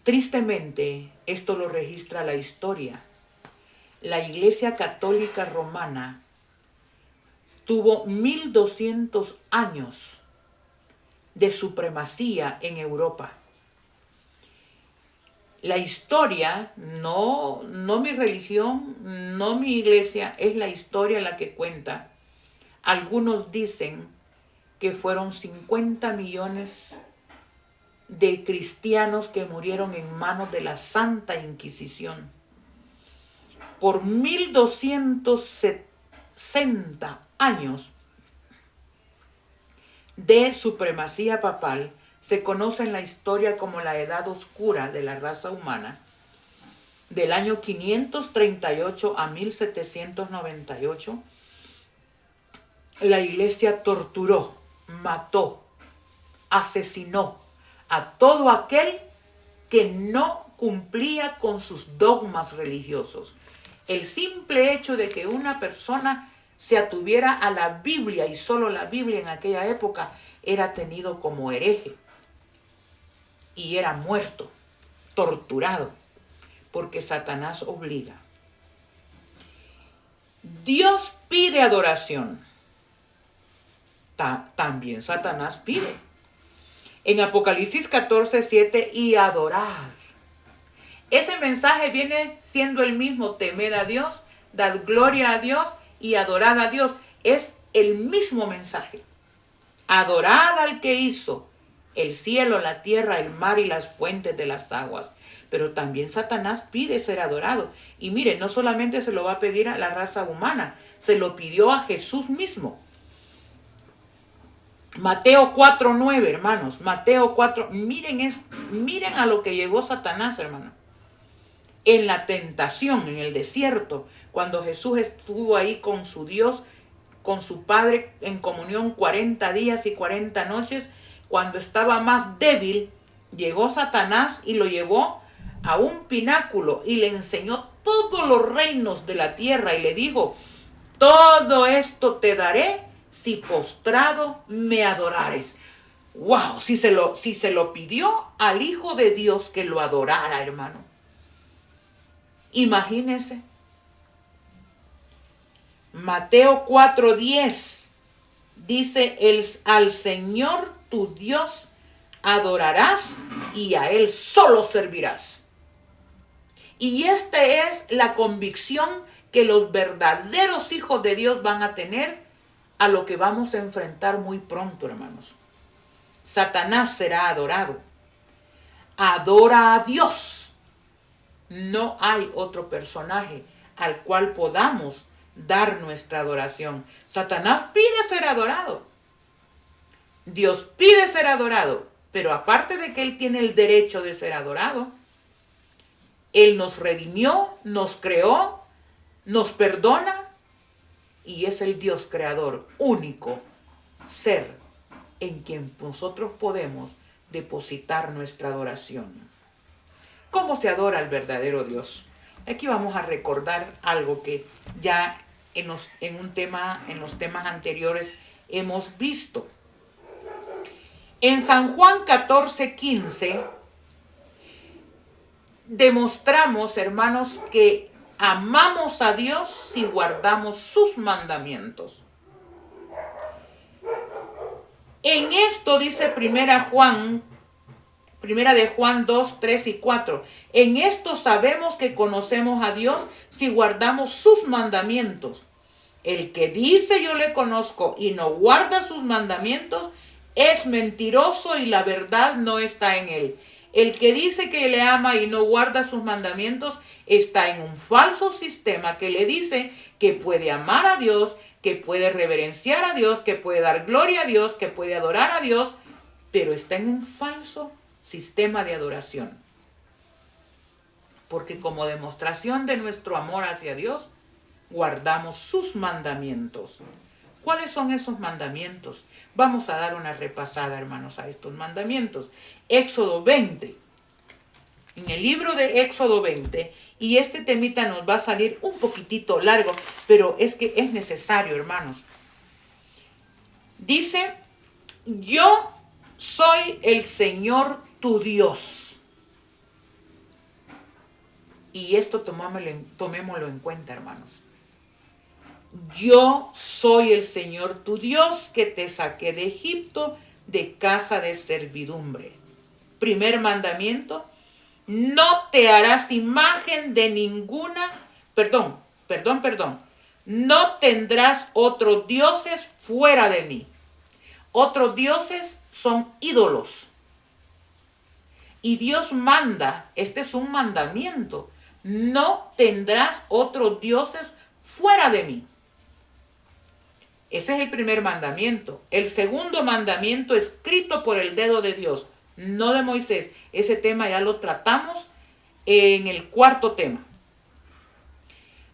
A: Tristemente, esto lo registra la historia. La Iglesia Católica Romana tuvo 1200 años de supremacía en Europa. La historia, no mi religión, no mi iglesia, es la historia la que cuenta. Algunos dicen que fueron 50 millones de cristianos que murieron en manos de la Santa Inquisición. Por 1260 años de supremacía papal, se conoce en la historia como la Edad Oscura de la raza humana, del año 538 a 1798. La iglesia torturó, mató, asesinó a todo aquel que no cumplía con sus dogmas religiosos. El simple hecho de que una persona se atuviera a la Biblia y solo la Biblia en aquella época, era tenido como hereje y era muerto, torturado, porque Satanás obliga. Dios pide adoración. También Satanás pide. En Apocalipsis 14:7, y adorad. Ese mensaje viene siendo el mismo: temed a Dios, dad gloria a Dios y adorad a Dios. Es el mismo mensaje. Adorad al que hizo el cielo, la tierra, el mar y las fuentes de las aguas. Pero también Satanás pide ser adorado. Y mire, no solamente se lo va a pedir a la raza humana, se lo pidió a Jesús mismo. Mateo 4:9, hermanos. Mateo 4. Miren a lo que llegó Satanás, hermano. En la tentación, en el desierto, cuando Jesús estuvo ahí con su Dios, con su Padre en comunión 40 días y 40 noches, cuando estaba más débil, llegó Satanás y lo llevó a un pináculo y le enseñó todos los reinos de la tierra y le dijo: todo esto te daré si postrado me adorares. ¡Wow! Si se lo pidió al Hijo de Dios que lo adorara, hermano. Imagínense. Mateo 4:10 dice: al Señor tu Dios adorarás y a Él solo servirás. Y esta es la convicción que los verdaderos hijos de Dios van a tener a lo que vamos a enfrentar muy pronto, hermanos. Satanás será adorado. Adora a Dios. No hay otro personaje al cual podamos dar nuestra adoración. Satanás pide ser adorado. Dios pide ser adorado. Pero aparte de que Él tiene el derecho de ser adorado, Él nos redimió, nos creó, nos perdona y es el Dios creador, único ser en quien nosotros podemos depositar nuestra adoración. ¿Cómo se adora al verdadero Dios? Aquí vamos a recordar algo que ya en los temas anteriores hemos visto. En San Juan 14:15 demostramos, hermanos, que amamos a Dios si guardamos sus mandamientos. En esto dice Primera de Juan 2, 3 y 4. En esto sabemos que conocemos a Dios si guardamos sus mandamientos. El que dice yo le conozco y no guarda sus mandamientos es mentiroso y la verdad no está en él. El que dice que le ama y no guarda sus mandamientos está en un falso sistema que le dice que puede amar a Dios, que puede reverenciar a Dios, que puede dar gloria a Dios, que puede adorar a Dios, pero está en un falso sistema de adoración. Porque como demostración de nuestro amor hacia Dios, guardamos sus mandamientos. ¿Cuáles son esos mandamientos? Vamos a dar una repasada, hermanos, a estos mandamientos. Éxodo 20. En el libro de Éxodo 20, y este temita nos va a salir un poquitito largo, pero es que es necesario, hermanos. Dice: yo soy el Señor tu Dios. Y esto tomémoslo en cuenta, hermanos. Yo soy el Señor tu Dios que te saqué de Egipto, de casa de servidumbre. Primer mandamiento: no te harás imagen de ninguna, no tendrás otros dioses fuera de mí. Otros dioses son ídolos. Y Dios manda, este es un mandamiento: no tendrás otros dioses fuera de mí. Ese es el primer mandamiento. El segundo mandamiento, escrito por el dedo de Dios, no de Moisés. Ese tema ya lo tratamos en el cuarto tema.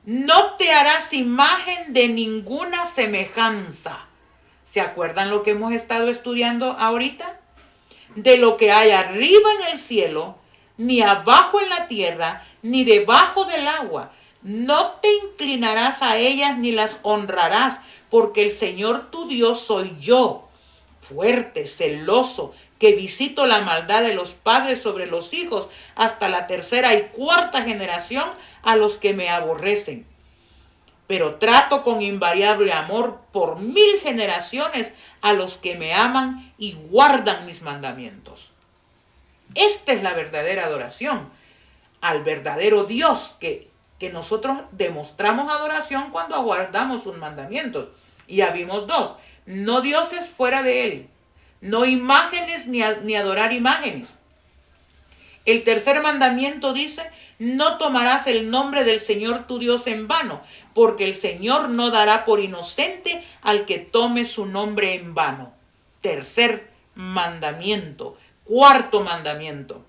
A: No te harás imagen de ninguna semejanza. ¿Se acuerdan lo que hemos estado estudiando ahorita? De lo que hay arriba en el cielo, ni abajo en la tierra, ni debajo del agua. No te inclinarás a ellas ni las honrarás, porque el Señor tu Dios soy yo, fuerte, celoso, que visito la maldad de los padres sobre los hijos hasta la tercera y cuarta generación a los que me aborrecen. Pero trato con invariable amor por 1000 generaciones a los que me aman y guardan mis mandamientos. Esta es la verdadera adoración al verdadero Dios, que nosotros demostramos adoración cuando aguardamos sus mandamientos. Y ya vimos dos: no dioses fuera de él, no imágenes ni adorar imágenes. El tercer mandamiento dice: no tomarás el nombre del Señor tu Dios en vano, porque el Señor no dará por inocente al que tome su nombre en vano. Tercer mandamiento. Cuarto mandamiento: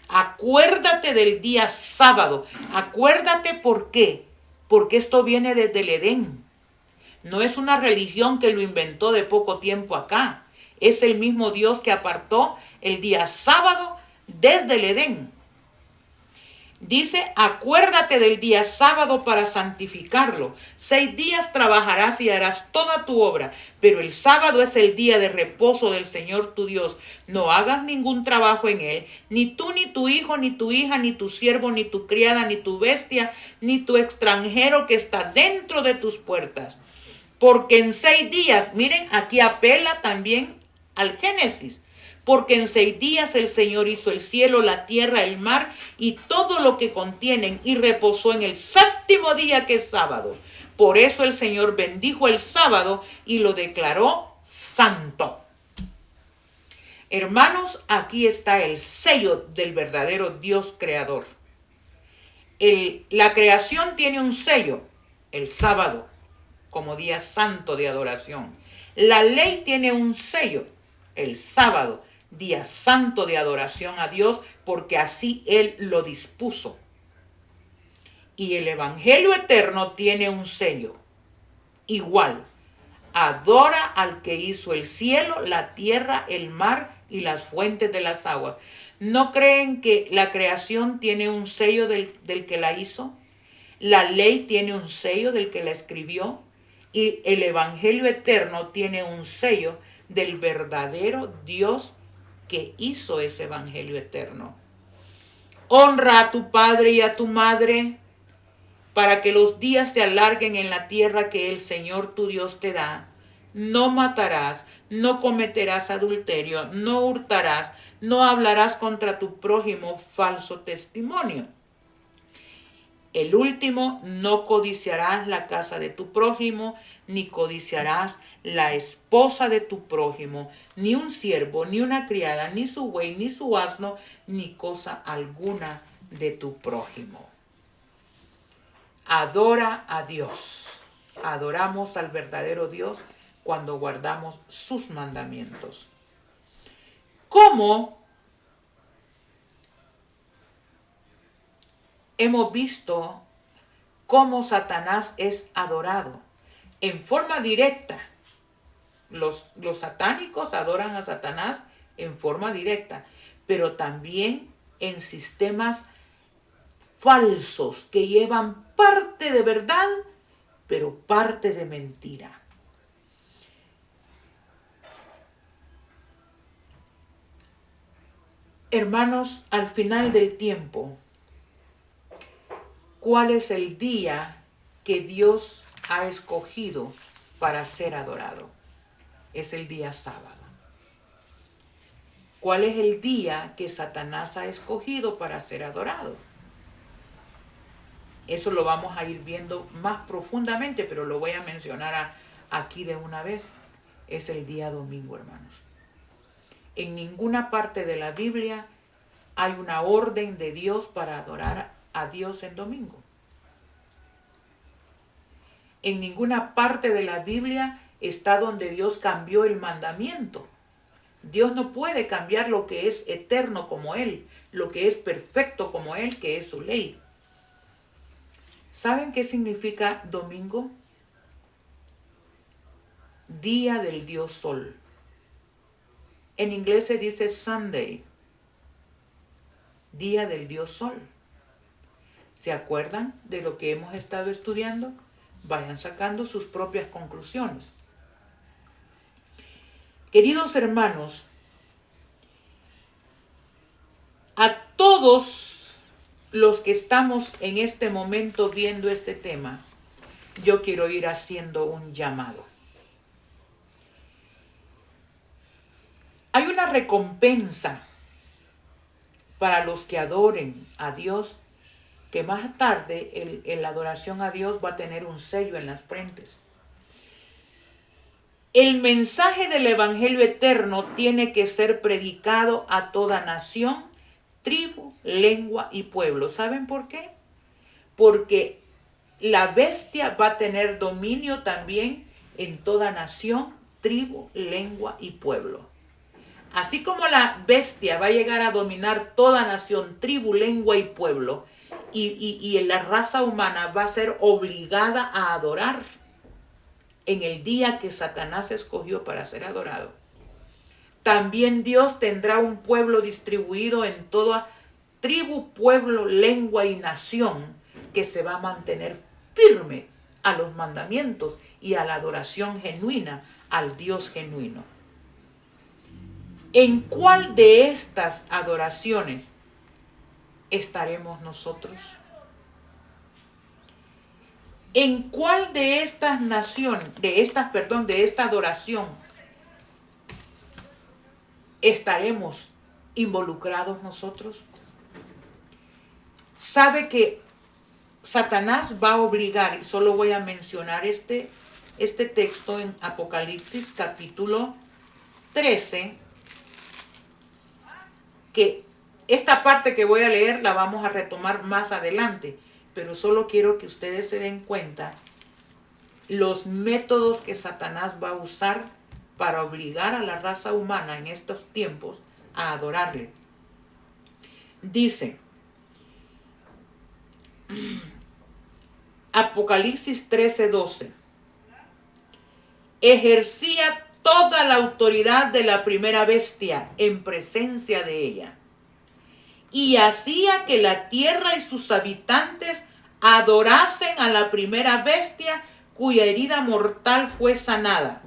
A: acuérdate del día sábado. Acuérdate, ¿por qué? Porque esto viene desde el Edén. No es una religión que lo inventó de poco tiempo acá. Es el mismo Dios que apartó el día sábado desde el Edén. Dice: acuérdate del día sábado para santificarlo. 6 días trabajarás y harás toda tu obra, pero el sábado es el día de reposo del Señor tu Dios. No hagas ningún trabajo en él, ni tú, ni tu hijo, ni tu hija, ni tu siervo, ni tu criada, ni tu bestia, ni tu extranjero que está dentro de tus puertas. Porque en 6 días, miren, aquí apela también al Génesis. Porque en 6 días el Señor hizo el cielo, la tierra, el mar y todo lo que contienen, y reposó en el séptimo día, que es sábado. Por eso el Señor bendijo el sábado y lo declaró santo. Hermanos, aquí está el sello del verdadero Dios creador. La creación tiene un sello: el sábado, como día santo de adoración. La ley tiene un sello: el sábado, día santo de adoración a Dios, porque así Él lo dispuso. Y el Evangelio eterno tiene un sello igual: adora al que hizo el cielo, la tierra, el mar y las fuentes de las aguas. ¿No creen que la creación tiene un sello del que la hizo? La ley tiene un sello del que la escribió, y el Evangelio eterno tiene un sello del verdadero Dios que hizo ese Evangelio eterno. Honra a tu padre y a tu madre, para que los días se alarguen en la tierra que el Señor tu Dios te da. No matarás, no cometerás adulterio, no hurtarás, no hablarás contra tu prójimo falso testimonio. El último: no codiciarás la casa de tu prójimo, ni codiciarás la esposa de tu prójimo, ni un siervo, ni una criada, ni su buey, ni su asno, ni cosa alguna de tu prójimo. Adora a Dios. Adoramos al verdadero Dios cuando guardamos sus mandamientos. ¿Cómo hemos visto cómo Satanás es adorado? En forma directa. Los satánicos adoran a Satanás en forma directa, pero también en sistemas falsos que llevan parte de verdad, pero parte de mentira. Hermanos, al final del tiempo, ¿cuál es el día que Dios ha escogido para ser adorado? Es el día sábado. ¿Cuál es el día que Satanás ha escogido para ser adorado? Eso lo vamos a ir viendo más profundamente, pero lo voy a mencionar aquí de una vez. Es el día domingo, hermanos. En ninguna parte de la Biblia hay una orden de Dios para adorar a Dios en domingo. En ninguna parte de la Biblia está donde Dios cambió el mandamiento. Dios no puede cambiar lo que es eterno como Él, lo que es perfecto como Él, que es su ley. ¿Saben qué significa domingo? Día del Dios Sol. En inglés se dice Sunday, día del Dios Sol. ¿Se acuerdan de lo que hemos estado estudiando? Vayan sacando sus propias conclusiones. Queridos hermanos, a todos los que estamos en este momento viendo este tema, yo quiero ir haciendo un llamado. Hay una recompensa para los que adoren a Dios, que más tarde la adoración a Dios va a tener un sello en las frentes. El mensaje del Evangelio eterno tiene que ser predicado a toda nación, tribu, lengua y pueblo. ¿Saben por qué? Porque la bestia va a tener dominio también en toda nación, tribu, lengua y pueblo. Así como la bestia va a llegar a dominar toda nación, tribu, lengua y pueblo, y la raza humana va a ser obligada a adorar en el día que Satanás escogió para ser adorado. También Dios tendrá un pueblo distribuido en toda tribu, pueblo, lengua y nación que se va a mantener firme a los mandamientos y a la adoración genuina al Dios genuino. ¿En cuál de estas adoraciones estaremos nosotros? ¿En cuál de estas de esta adoración estaremos involucrados nosotros? Sabe que Satanás va a obligar, y solo voy a mencionar este texto en Apocalipsis capítulo 13, que esta parte que voy a leer la vamos a retomar más adelante, pero solo quiero que ustedes se den cuenta los métodos que Satanás va a usar para obligar a la raza humana en estos tiempos a adorarle. Dice Apocalipsis 13:12: ejercía toda la autoridad de la primera bestia en presencia de ella, y hacía que la tierra y sus habitantes adorasen a la primera bestia cuya herida mortal fue sanada.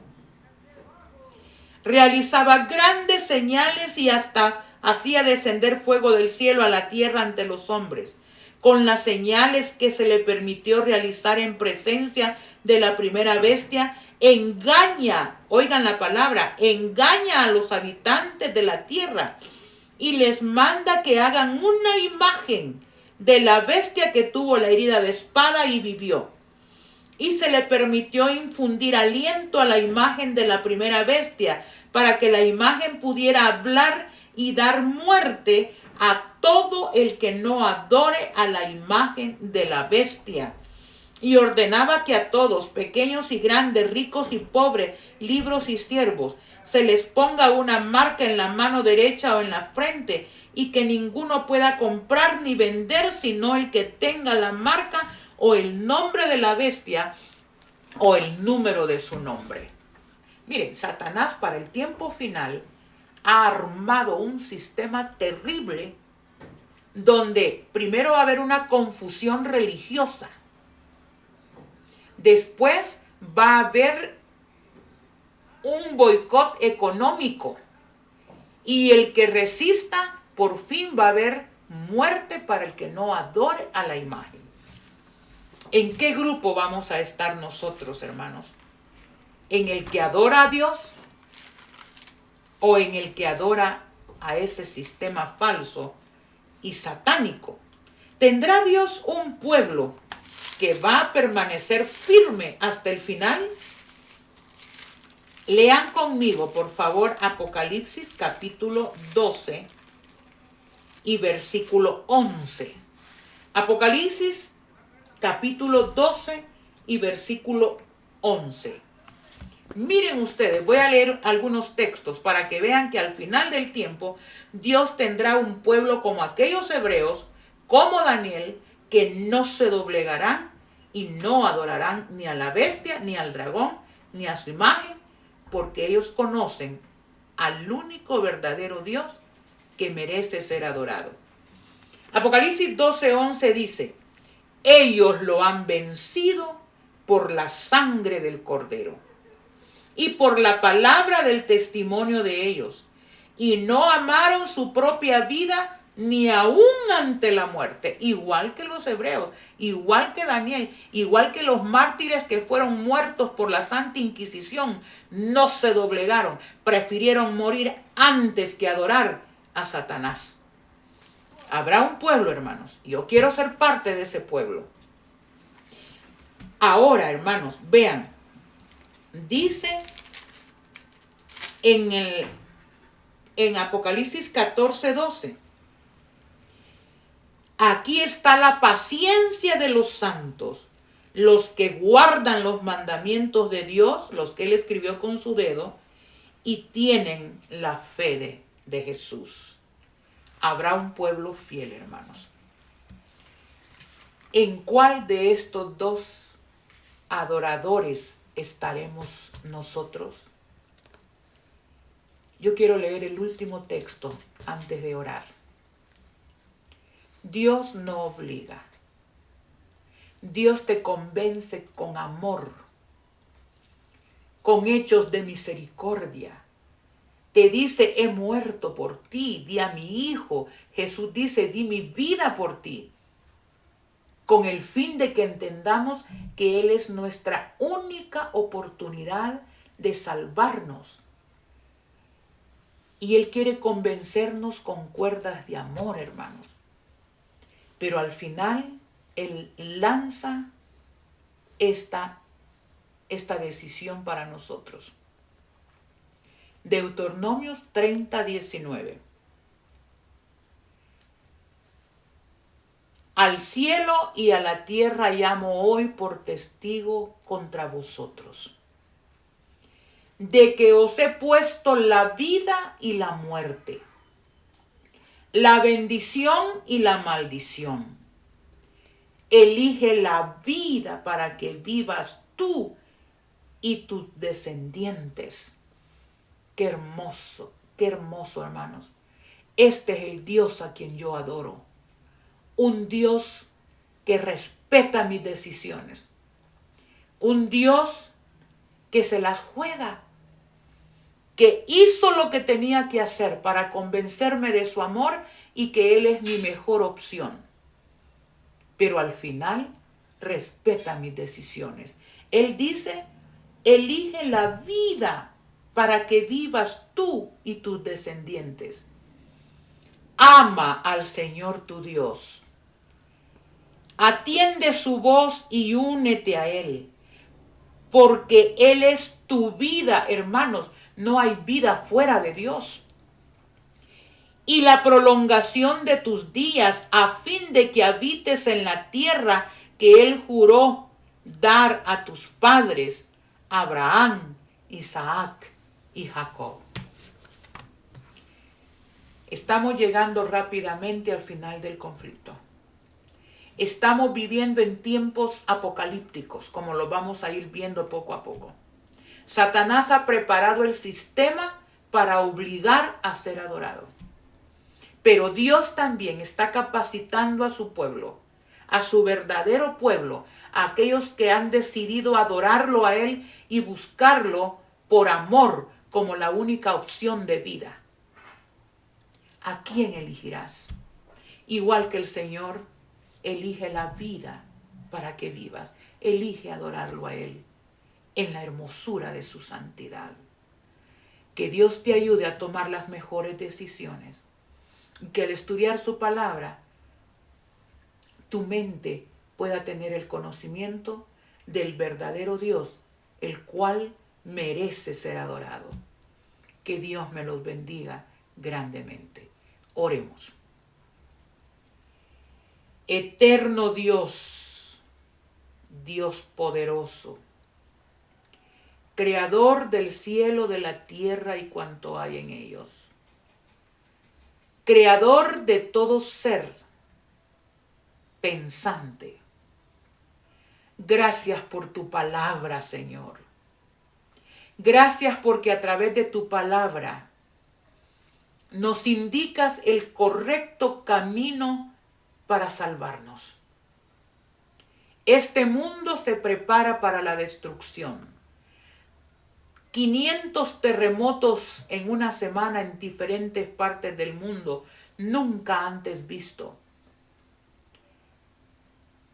A: Realizaba grandes señales y hasta hacía descender fuego del cielo a la tierra ante los hombres. Con las señales que se le permitió realizar en presencia de la primera bestia, engaña, oigan la palabra, engaña a los habitantes de la tierra y les manda que hagan una imagen de la bestia que tuvo la herida de espada y vivió. Y se le permitió infundir aliento a la imagen de la primera bestia para que la imagen pudiera hablar y dar muerte a todo el que no adore a la imagen de la bestia. Y ordenaba que a todos, pequeños y grandes, ricos y pobres, libres y siervos, se les ponga una marca en la mano derecha o en la frente, y que ninguno pueda comprar ni vender sino el que tenga la marca o el nombre de la bestia o el número de su nombre. Miren, Satanás para el tiempo final ha armado un sistema terrible donde primero va a haber una confusión religiosa. Después va a haber un boicot económico. Y el que resista, por fin va a haber muerte para el que no adore a la imagen. ¿En qué grupo vamos a estar nosotros, hermanos? ¿En el que adora a Dios o en el que adora a ese sistema falso y satánico? ¿Tendrá Dios un pueblo que va a permanecer firme hasta el final? Lean conmigo, por favor, Apocalipsis capítulo 12 y versículo 11. Apocalipsis capítulo 12 y versículo 11. Miren ustedes, voy a leer algunos textos para que vean que al final del tiempo Dios tendrá un pueblo como aquellos hebreos, como Daniel, que no se doblegarán y no adorarán ni a la bestia, ni al dragón, ni a su imagen, porque ellos conocen al único verdadero Dios que merece ser adorado. Apocalipsis 12:11 dice: ellos lo han vencido por la sangre del Cordero y por la palabra del testimonio de ellos, y no amaron su propia vida ni aún ante la muerte, igual que los hebreos, igual que Daniel, igual que los mártires que fueron muertos por la Santa Inquisición, no se doblegaron, prefirieron morir antes que adorar a Satanás. Habrá un pueblo, hermanos, y yo quiero ser parte de ese pueblo. Ahora, hermanos, vean, dice en Apocalipsis 14:12, aquí está la paciencia de los santos, los que guardan los mandamientos de Dios, los que él escribió con su dedo, y tienen la fe de Jesús. Habrá un pueblo fiel, hermanos. ¿En cuál de estos dos adoradores estaremos nosotros? Yo quiero leer el último texto antes de orar. Dios no obliga. Dios te convence con amor, con hechos de misericordia. Te dice, he muerto por ti, di a mi hijo. Jesús dice, di mi vida por ti. Con el fin de que entendamos que Él es nuestra única oportunidad de salvarnos. Y Él quiere convencernos con cuerdas de amor, hermanos. Pero al final, Él lanza esta decisión para nosotros. Deuteronomios 30:19. Al cielo y a la tierra llamo hoy por testigo contra vosotros, de que os he puesto la vida y la muerte, la bendición y la maldición. Elige la vida para que vivas tú y tus descendientes. Qué hermoso, hermanos. Este es el Dios a quien yo adoro. Un Dios que respeta mis decisiones. Un Dios que se las juega, que hizo lo que tenía que hacer para convencerme de su amor y que Él es mi mejor opción. Pero al final respeta mis decisiones. Él dice, elige la vida para que vivas tú y tus descendientes. Ama al Señor tu Dios. Atiende su voz y únete a Él, porque Él es tu vida, hermanos. No hay vida fuera de Dios. Y la prolongación de tus días, a fin de que habites en la tierra que Él juró dar a tus padres, Abraham, Isaac y Jacob. Estamos llegando rápidamente al final del conflicto. Estamos viviendo en tiempos apocalípticos, como lo vamos a ir viendo poco a poco. Satanás ha preparado el sistema para obligar a ser adorado. Pero Dios también está capacitando a su pueblo, a su verdadero pueblo, a aquellos que han decidido adorarlo a Él y buscarlo por amor como la única opción de vida. ¿A quién elegirás? Igual que el Señor elige la vida para que vivas. Elige adorarlo a Él en la hermosura de su santidad. Que Dios te ayude a tomar las mejores decisiones. Que al estudiar su palabra, tu mente pueda tener el conocimiento del verdadero Dios, el cual merece ser adorado. Que Dios me los bendiga grandemente. Oremos. Eterno Dios, Dios poderoso, Creador del cielo, de la tierra y cuanto hay en ellos. Creador de todo ser pensante. Gracias por tu palabra, Señor. Gracias porque a través de tu palabra nos indicas el correcto camino para salvarnos. Este mundo se prepara para la destrucción. 500 terremotos en una semana en diferentes partes del mundo, nunca antes visto.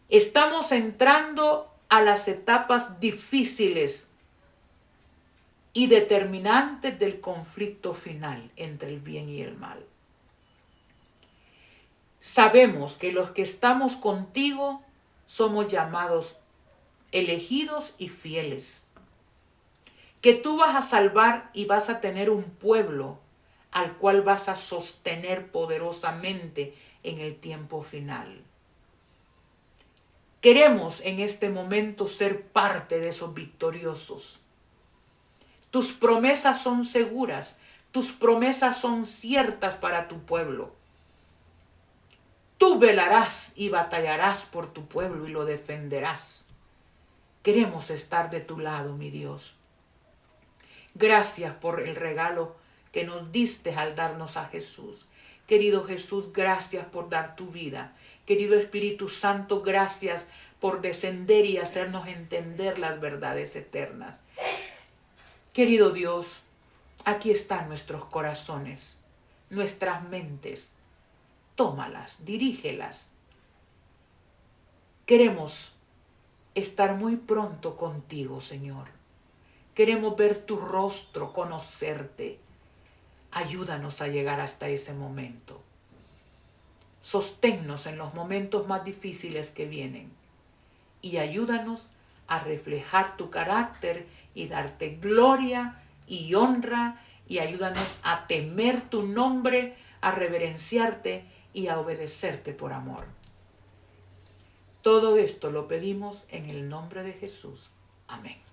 A: Estamos entrando a las etapas difíciles y determinantes del conflicto final entre el bien y el mal. Sabemos que los que estamos contigo somos llamados elegidos y fieles, que tú vas a salvar y vas a tener un pueblo al cual vas a sostener poderosamente en el tiempo final. Queremos en este momento ser parte de esos victoriosos. Tus promesas son seguras, tus promesas son ciertas para tu pueblo. Tú velarás y batallarás por tu pueblo y lo defenderás. Queremos estar de tu lado, mi Dios. Gracias por el regalo que nos diste al darnos a Jesús. Querido Jesús, gracias por dar tu vida. Querido Espíritu Santo, gracias por descender y hacernos entender las verdades eternas. Querido Dios, aquí están nuestros corazones, nuestras mentes. Tómalas, dirígelas. Queremos estar muy pronto contigo, Señor. Queremos ver tu rostro, conocerte. Ayúdanos a llegar hasta ese momento. Sosténnos en los momentos más difíciles que vienen y ayúdanos a reflejar tu carácter y darte gloria y honra, y ayúdanos a temer tu nombre, a reverenciarte y a obedecerte por amor. Todo esto lo pedimos en el nombre de Jesús. Amén.